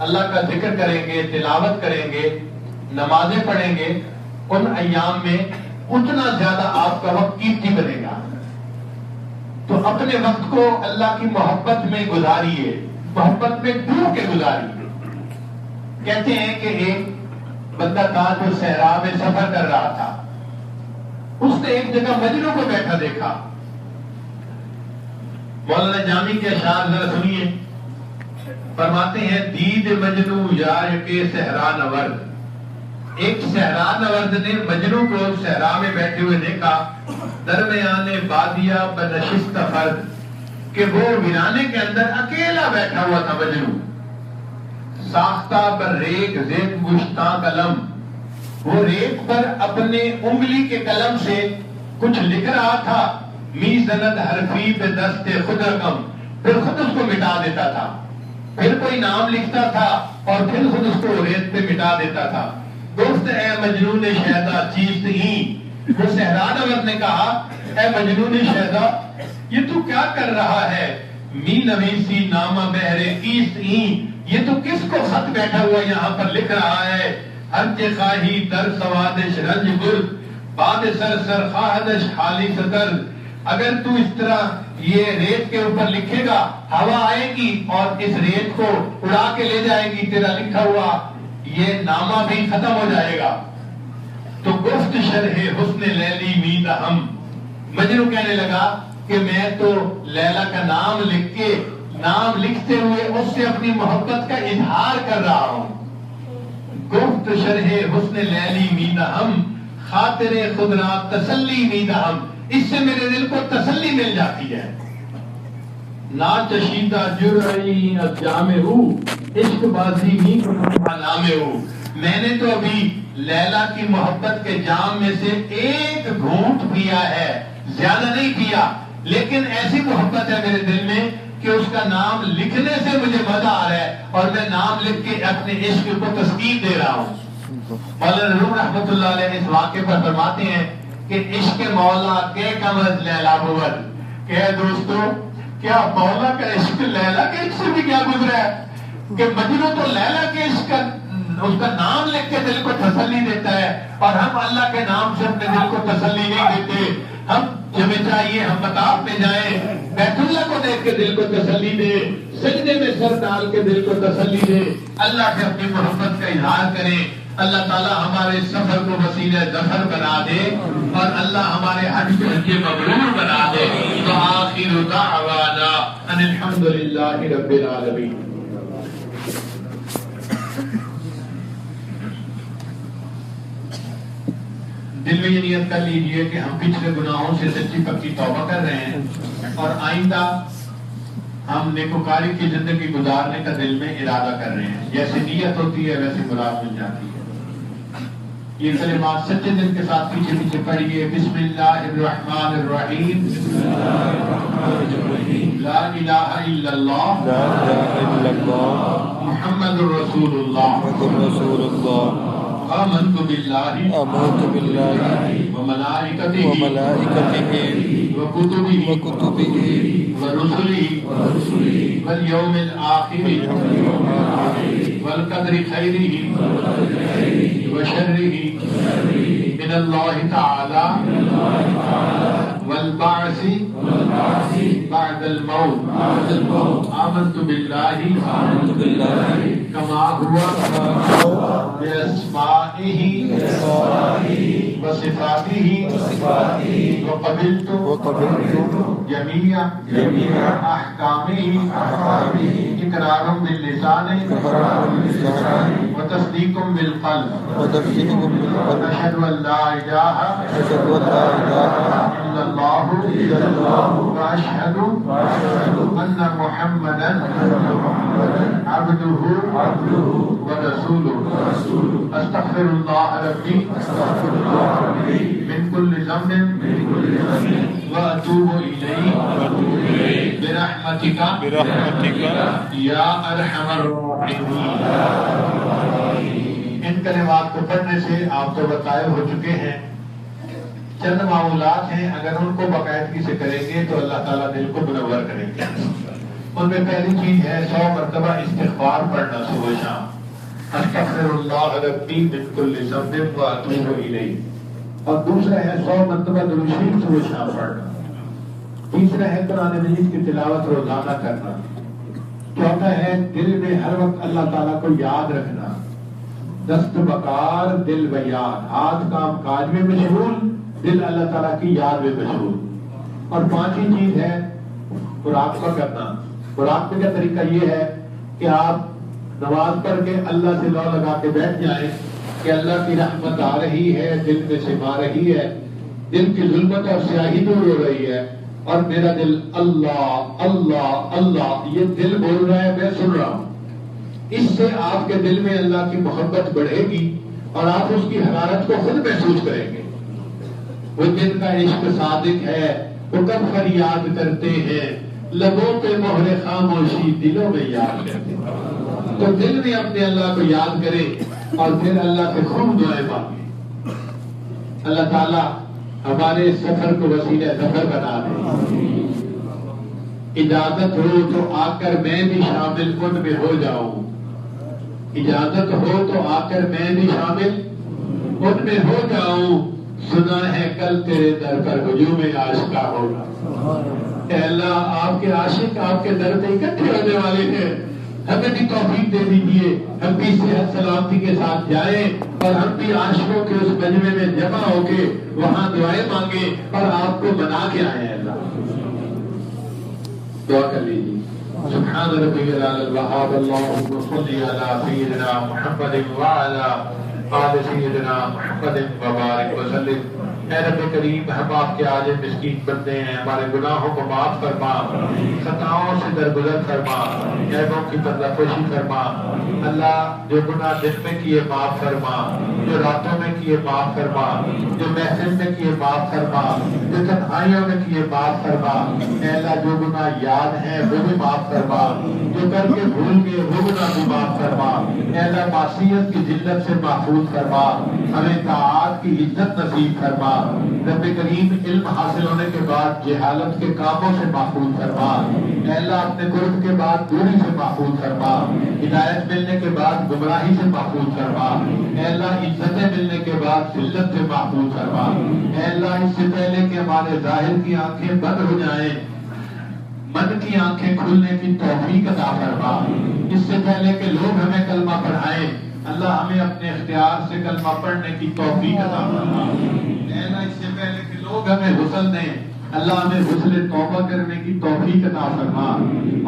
اللہ کا ذکر کریں گے تلاوت کریں گے نمازیں پڑھیں گے ان ایام میں اتنا زیادہ آپ کا وقت قیمتی بنے گا. تو اپنے وقت کو اللہ کی محبت میں گزاریے. محبت میں ڈوب کے گزاریے. کہتے ہیں کہ ایک بندہ تھا جو صحرا میں سفر کر رہا تھا. اس نے ایک جگہ مجنوں کو بیٹھا دیکھا. مولانا جامی کے اشعار ذرا سنیے. فرماتے ہیں دید مجنو یار کے صحرا نورد. ایک صحرا نورد نے مجنو کو صحرا میں بیٹھے ہوئے دیکھا. درمیان بادیا بنشست فرد کہ وہ ویرانے کے اندر اکیلا بیٹھا ہوا تھا مجنو. ساختہ پر ریگ زیب گشتاں قلم. وہ ریگ پر اپنے انگلی کے قلم سے کچھ لکھ رہا تھا. می زند حرفی پہ دست خود رقم. پھر خود اس کو مٹا دیتا تھا. پھر کوئی نام لکھتا تھا اور پھر خود اس کو ریت پہ مٹا دیتا تھا. گفت اے مجنون شہدا چیست ہی. وہ صحرا نورد نے کہا اے مجنون شہدا یہ تو کیا کر رہا ہے. می نویسی نامہ بہرے کیست ہی. یہ تو کس کو خط بیٹھا ہوا یہاں پر لکھ رہا ہے. ہر خواہی در سوادش رنج گرد باد سر سر خواہدش حالی ستر. اگر تو اس طرح یہ ریت کے اوپر لکھے گا ہوا آئے گی اور اس ریت کو اڑا کے لے جائے گی. تیرا لکھا ہوا یہ نامہ بھی ختم ہو جائے گا. تو گفت شرح حسن لیلی مید ہم. مجنو کہنے لگا کہ میں تو لیلا کا نام لکھ کے نام لکھتے ہوئے اس سے اپنی محبت کا اظہار کر رہا ہوں. گفت شرح حسن لیلی مید ہم خاطر خود را تسلی مید ہم. اس سے میرے دل کو تسلی مل جاتی ہے. نا چشیدہ جرعی از جامع ہوں عشق بازی نہیں نامے ہوں. میں نے تو ابھی لیلا کی محبت کے جام میں سے ایک گھونٹ پیا ہے، زیادہ نہیں پیا، لیکن ایسی محبت ہے میرے دل میں کہ اس کا نام لکھنے سے مجھے مزہ آ رہا ہے، اور میں نام لکھ کے اپنے عشق کو تسکین دے رہا ہوں۔ مولانا روم رحمۃ اللہ علیہ اس واقعے پر فرماتے ہیں کہ عشق مولا کے کمز لیلا بود، کہ دوستو کیا مولا کا عشق لیلا کے عشق سے بھی کیا گزرا ہے کہ مجنوں تو لیلا کے عشق اس کا نام لکھ کے دل کو تسلی دیتا ہے، اور ہم اللہ کے نام سے اپنے دل کو تسلی نہیں دیتے۔ ہم جمیں چاہیے ہم مطاف میں جائیں، بیت اللہ کو دیکھ کے دل کو تسلی دے، سجدے میں سر ڈال کے دل کو تسلی دے، اللہ سے اپنی محبت کا اظہار کریں۔ اللہ تعالی ہمارے سفر کو وسیلہ ظفر بنا دے، اور اللہ ہمارے حج کو حج مبرور بنا دے۔ تو آخر دعوانا ان الحمدللہ رب العالمین۔ دل میں یہ نیت کر لیجئے کہ ہم پچھلے گناہوں سے سچی پکی توبہ کر رہے ہیں، اور آئندہ ہم نیکوکاری کی زندگی گزارنے کا دل میں ارادہ کر رہے ہیں۔ جیسے نیت ہوتی ہے ویسے مراد مل جاتی ہے۔ یہ کلمات سچے دل کے ساتھ پیچھے پیچھے پڑھیے۔ بسم اللہ الرحمن الرحیم، لا الہ الا اللہ محمد رسول اللہ، آمنت باللہ وملائکتہ وکتبہ ورسلہ والیوم الآخر والقدر خیرہ وشرہ من اللہ تعالی والبعث بعد الموت، آمنت باللہ کما ہوا بأسمائہ وصفاتہ وقبلت جميع أحكامه إقرار باللسان وتصديق بالقلب ونشهد أن لا إله إلا الله وأشهد أن محمدا عبده ورسوله أستغفر الله ربي من كل ذنب وأتوب إليه برحمتك یا ارحم الراحمین۔ ان کلمات کو پڑھنے سے آپ تو بتائے ہو چکے ہیں، چند معمولات ہیں، اگر ان کو باقاعدگی سے کریں گے تو اللہ تعالیٰ دل کو منور کریں گے۔ ان میں پہلی چیز ہے 100 مرتبہ استغفار پڑھنا صبح شام، استغفر اللہ ربی من کل ذنب واتوب الیہ، اور دوسرا ہے 100 مرتبہ درود شریف صبح شام پڑھنا، تیسرا ہے قرآن مجید کی تلاوت روزانہ کرنا، چوتھا ہے دل میں ہر وقت اللہ تعالیٰ کو یاد رکھنا، دست بکار دل بیاد، ہاتھ کام کاج میں مشغول، دل اللہ تعالیٰ کی یاد میں مشغول، اور پانچویں چیز ہے مراقبہ کرنا۔ مراقبے کا طریقہ یہ ہے کہ آپ نماز پڑھ کے اللہ سے لو لگا کے بیٹھ جائیں کہ اللہ کی رحمت آ رہی ہے، دل میں سما رہی ہے، دل کی ظلمت اور سیاہی دور ہو رہی ہے، اور میرا دل اللہ اللہ اللہ یہ دل بول رہا ہے، میں سن رہا ہوں۔ اس سے آپ کے دل میں اللہ کی محبت بڑھے گی اور آپ اس کی حرارت کو خود محسوس کریں گے۔ وہ جن کا عشق صادق ہے وہ کب فریاد کرتے ہیں، لبوں پہ مہر خاموشی دلوں میں یاد کرتے ہیں۔ تو دل میں اپنے اللہ کو یاد کرے اور پھر اللہ سے خوب دعائیں مانگے۔ اللہ تعالیٰ ہمارے سفر کو وسیلہ ظفر بنا دے۔ اجازت ہو تو آ کر میں بھی شامل ان میں ہو جاؤں، اجازت ہو تو آ کر میں بھی شامل ان میں ہو جاؤں، سنا ہے کل تیرے در پر ہجوم عاشقہ ہوگا۔ اے اللہ آپ کے عاشق آپ کے در پہ اکٹھے ہونے والے ہیں، ہمیں بھی توفیق دے دیجیے، ہم بھی صحت سلامتی کے ساتھ جائیں اور ہم بھی عاشقوں کے اس مجمع میں جمع ہو کے وہاں دعائیں مانگیں اور آپ کو منا کے آئے۔ اللہ دعا کر لیجیے۔ سبحان ربی العلی الوہاب، اللہم صلی علی سیدنا محمد وعلی آل سیدنا محمد وبارک وسلم۔ اے رب کریم ہم آپ کے آج مسکین بندے ہیں، ہمارے گناہوں کو معاف فرما، خطاؤں سے درگزر فرما، عیبوں کی پردہ پوشی فرما۔ اللہ جو گناہ دن میں کیے معاف فرما، جو راتوں میں کیے معاف فرما، جو محفل میں کیے معاف فرما، جو تنہائیوں میں کیے معاف فرما۔ اے اللہ جو گناہ یاد ہیں وہ بھی معاف فرما، جو کر کے بھول گئے وہ گناہ بھی معاف فرما۔ اے اللہ معصیت کی ذلت سے محفوظ فرما، ہمیں طاعات کی عزت نصیب فرما۔ رب کریم علم حاصل ہونے کے بعد جہالت کے کاموں سے محفوظ فرما۔ اے اللہ اپنے قرب کے بعد دوری سے محفوظ فرما، ہدایت ملنے کے بعد گمراہی سے محفوظ فرما۔ اے اللہ عزتیں ملنے کے بعد ذلت سے محفوظ فرما۔ اے اللہ اس سے پہلے کہ ہمارے ظاہر کی آنکھیں بند ہو جائیں، من کی آنکھیں کھلنے کی توفیق عطا فرما۔ اس سے پہلے کہ لوگ ہمیں کلمہ پڑھائیں، اللہ ہمیں اپنے اختیار سے کلمہ پڑھنے کی توفیق عطا فرما۔ اے اللہ اس سے پہلے کہ لوگ ہمیں غسل دیں، اللہ ہمیں غسل توبہ کرنے کی توفیق عطا فرما۔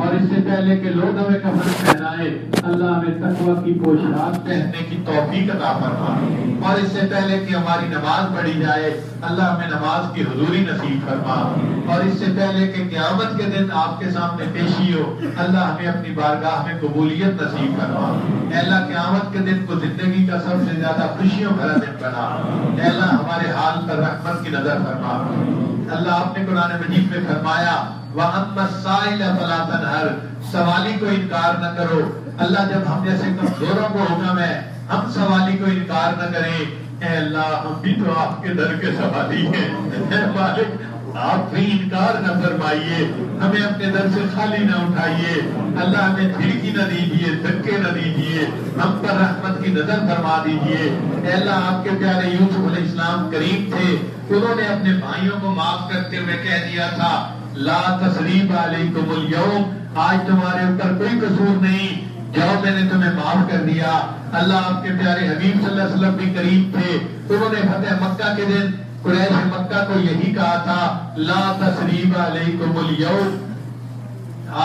اور اس سے پہلے کہ لوگ ہمیں کفن پہنائے، اللہ ہمیں تقوی کی پوشاک پہننے کی توفیق عطا فرما۔ اور اس سے پہلے کہ ہماری نماز پڑھی جائے، اللہ ہمیں نماز کی حضوری نصیب فرما۔ اور اس سے پہلے کہ قیامت کے دن آپ کے سامنے پیشی ہو، اللہ ہمیں اپنی بارگاہ میں قبولیت نصیب فرما۔ اے اللہ قیامت کے دن کو زندگی کا سب سے زیادہ خوشیوں بھرا دن بنا۔ اے اللہ ہمارے حال پر رحمت کی نظر فرما۔ اللہ آپ نے قرآن مجید میں فرمایا وَأَمَّا السَّائِلَ فَلَا تَنْهَرْ، سوالی کو انکار نہ کرو۔ اللہ جب ہم جیسے کمزوروں کو حکم ہے ہم سوالی کو انکار نہ کریں۔ اے اللہ ہم بھی تو آپ کے در کے سوالی ہیں، اے مالک آپ بھی انکار نہ فرمائیے، ہمیں اپنے در سے خالی نہ اٹھائیے۔ اللہ ہمیں کھڑکی نہ دیجیے، دھکے نہ دیجیے، ہم پر رحمت کی نظر فرما دیجیے۔ اے اللہ آپ کے پیارے یوسف علیہ السلام کریم تھے، انہوں نے اپنے بھائیوں کو معاف کرتے ہوئے کہہ دیا تھا لا تثریب علیکم اليوم، آج تمہارے اوپر کوئی قصور نہیں، جاؤ میں نے تمہیں معاف کر دیا۔ اللہ آپ کے پیارے حبیب صلی اللہ علیہ وسلم بھی قریب تھے، انہوں نے فتح مکہ کے دن قریش مکہ کو یہی کہا تھا لا تثریب علیکم اليوم،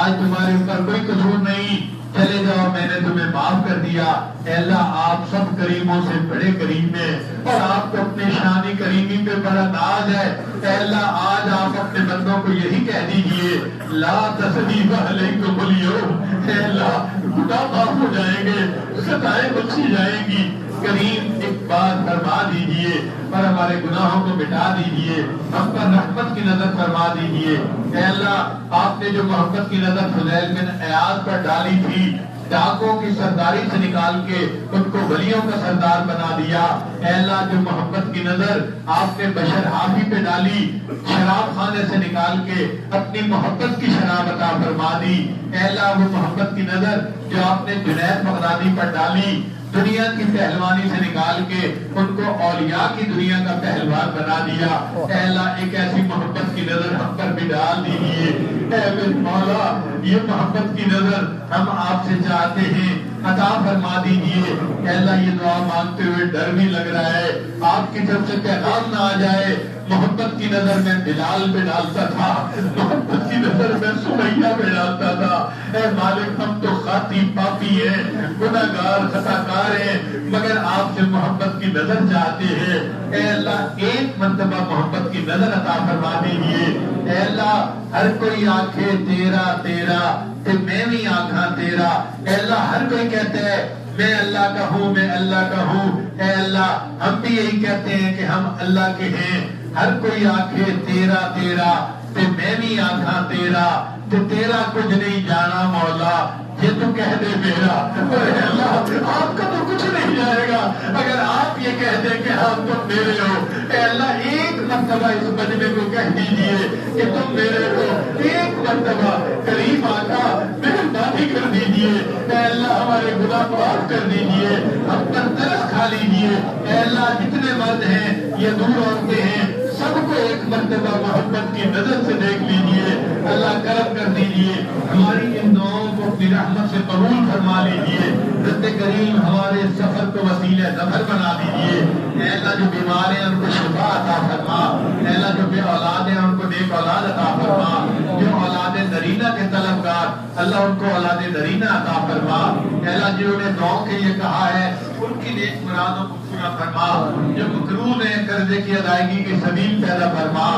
آج تمہارے اوپر کوئی قصور نہیں، چلے جاؤ میں نے تمہیں معاف کر دیا۔ اے اللہ آپ سب کریموں سے بڑے کریم ہیں اور آپ کو اپنے شانی کریمی پہ بڑا ناز ہے۔ اے اللہ آج آپ اپنے بندوں کو یہی کہہ دیجئے لا تثریب علیکم اليوم، اے اللہ گناہ معاف ہو جائیں گے، خطائیں بخشی جائیں گی، کریم ایک بات فرما دیجئے اور ہمارے گناہوں کو مٹا دیجئے، ہم پر رحمت کی نظر فرما دیجئے۔ اے اللہ آپ نے جو محبت کی نظر فضیل بن عیاض پر ڈالی تھی، ڈاکوں کی سرداری سے نکال کے ان کو ولیوں کا سردار بنا دیا۔ اے اللہ جو محبت کی نظر آپ نے بشر حافی پہ ڈالی، شراب خانے سے نکال کے اپنی محبت کی شراب عطا فرما دی۔ اے اللہ وہ محبت کی نظر جو آپ نے جنید بغدادی پر ڈالی، دنیا کی پہلوانی سے نکال کے ان کو اولیاء کی دنیا کا پہلوان بنا دیا۔ اے اللہ ایک ایسی محبت کی نظر ہم پر بھی ڈال دیجیے۔ اے میرے مولا یہ محبت کی نظر ہم آپ سے چاہتے ہیں، عطا فرما دیجیے۔ اے اللہ یہ دعا مانگتے ہوئے ڈر بھی لگ رہا ہے آپ کی طرف سے پیغام نہ آ جائے محبت کی نظر میں بلال پہ ڈالتا تھا، محبت کی نظر میں سمیہ پہ ڈالتا تھا۔ اے مالک ہم تو خاطی پاپی ہیں، گناہگار خطاکار ہیں، مگر آپ سے محبت کی نظر چاہتے ہیں۔ اے اللہ ایک مرتبہ محبت کی نظر عطا فرما دیجیے۔ اے اللہ ہر کوئی آنکھیں تیرا تیرا تے میں بھی آنکھاں تیرا۔ اے اللہ ہر کوئی کہتا ہے میں اللہ کا ہوں، میں اللہ کا ہوں۔ اے اللہ ہم بھی یہی کہتے ہیں کہ ہم اللہ کے ہیں۔ ہر کوئی آنکھیں تیرا تیرا تے میں بھی آنکھاں تیرا، تے تیرا کچھ نہیں جانا مولا یہ تو کہہ دے میرا۔ اے اللہ آپ کا تو کچھ نہیں جائے گا اگر آپ یہ کہہ دیں کہ ہاں تم میرے ہو۔ اے اللہ ایک مرتبہ اس مجمع کو کہہ دیجئے کہ تم میرے ہو، ایک مرتبہ قریب آقا مہربانی کر دیجئے۔ اے اللہ ہمارے گناہ معاف کر دیجئے، ہم پر ترس کھا لیجئے۔ اے اللہ جتنے مرد ہیں یہ دور عورتیں ہیں، سب کو ایک مرتبہ محبت کی نظر سے دیکھ لیجئے۔ اللہ کرم کر دیجئے، ہماری ان دعاؤں کو اپنی رحمت سے قبول فرما لیجئے۔ رب کریم ہمارے سفر کو وسیلہ ظفر بنا دیجئے۔ اے اللہ جو بیمار ہیں ان کو شفا عطا فرما۔ اے اللہ جو بے اولاد ہیں ان کو نیک اولاد عطا فرما۔ جو اولاد نرینہ کے طلبگار اللہ ان کو اولاد نرینہ عطا فرما۔ اے اللہ جنہوں نے دعاؤں کے یہ کہا ہے ان کی نیک مرادوں کو پورا فرما، جو مقروض ہیں قرضے کی ادائیگی کے سبیل پیدا فرما،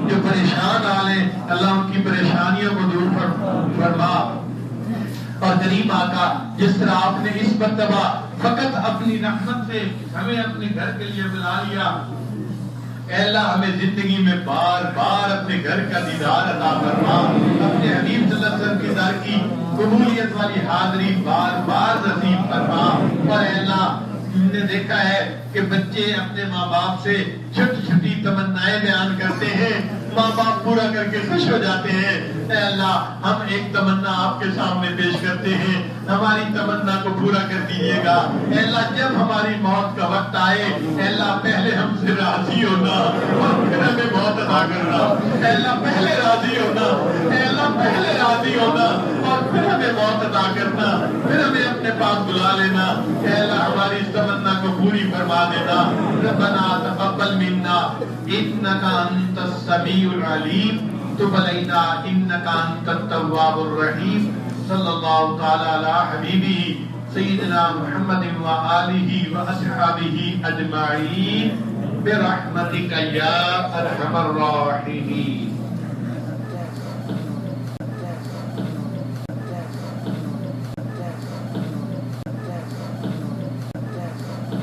جو پریشان حال ہیں اللہ ان کی پریشانیوں کو دور فرما۔ اور غریب آقا جس طرح آپ نے اس مرتبہ فقط اپنی رحمت سے ہمیں اپنے گھر کے لیے بلا لیا، اے اللہ ہمیں زندگی میں بار بار اپنے گھر کا دیدار عطا فرما، اپنے حبیب صلی اللہ علیہ وسلم کے در کی قبولیت والی حاضری بار بار نصیب فرما۔ اور اے اللہ ہم نے دیکھا ہے کہ بچے اپنے ماں باپ سے چھوٹی چھوٹی تمنائیں بیان کرتے ہیں، ماں باپ پورا کر کے خوش ہو جاتے ہیں۔ اے اللہ ہم ایک تمنا آپ کے سامنے پیش کرتے ہیں، ہماری تمنا کو پورا کر دیجیے گا۔ اے اللہ جب ہماری موت کا وقت آئے، اے اللہ پہلے ہم سے راضی ہونا اور پھر ہمیں موت عطا کرنا۔ اے اللہ پہلے راضی ہونا، اے اللہ پہلے راضی ہونا اور پھر ہمیں موت عطا کرنا، پھر ہمیں اپنے پاس بلا لینا۔ اے اللہ ہماری اس تمنا کو پوری فرما دینا۔ ربنا تقبل منا انک انت السمیع العلیم تب علینا انک انت التواب الرحیم۔ صلی اللہ تعالی علی حبیبہ سیدنا محمد وآلہ واصحابہ اجمعین برحمتک یا ارحم الراحمین۔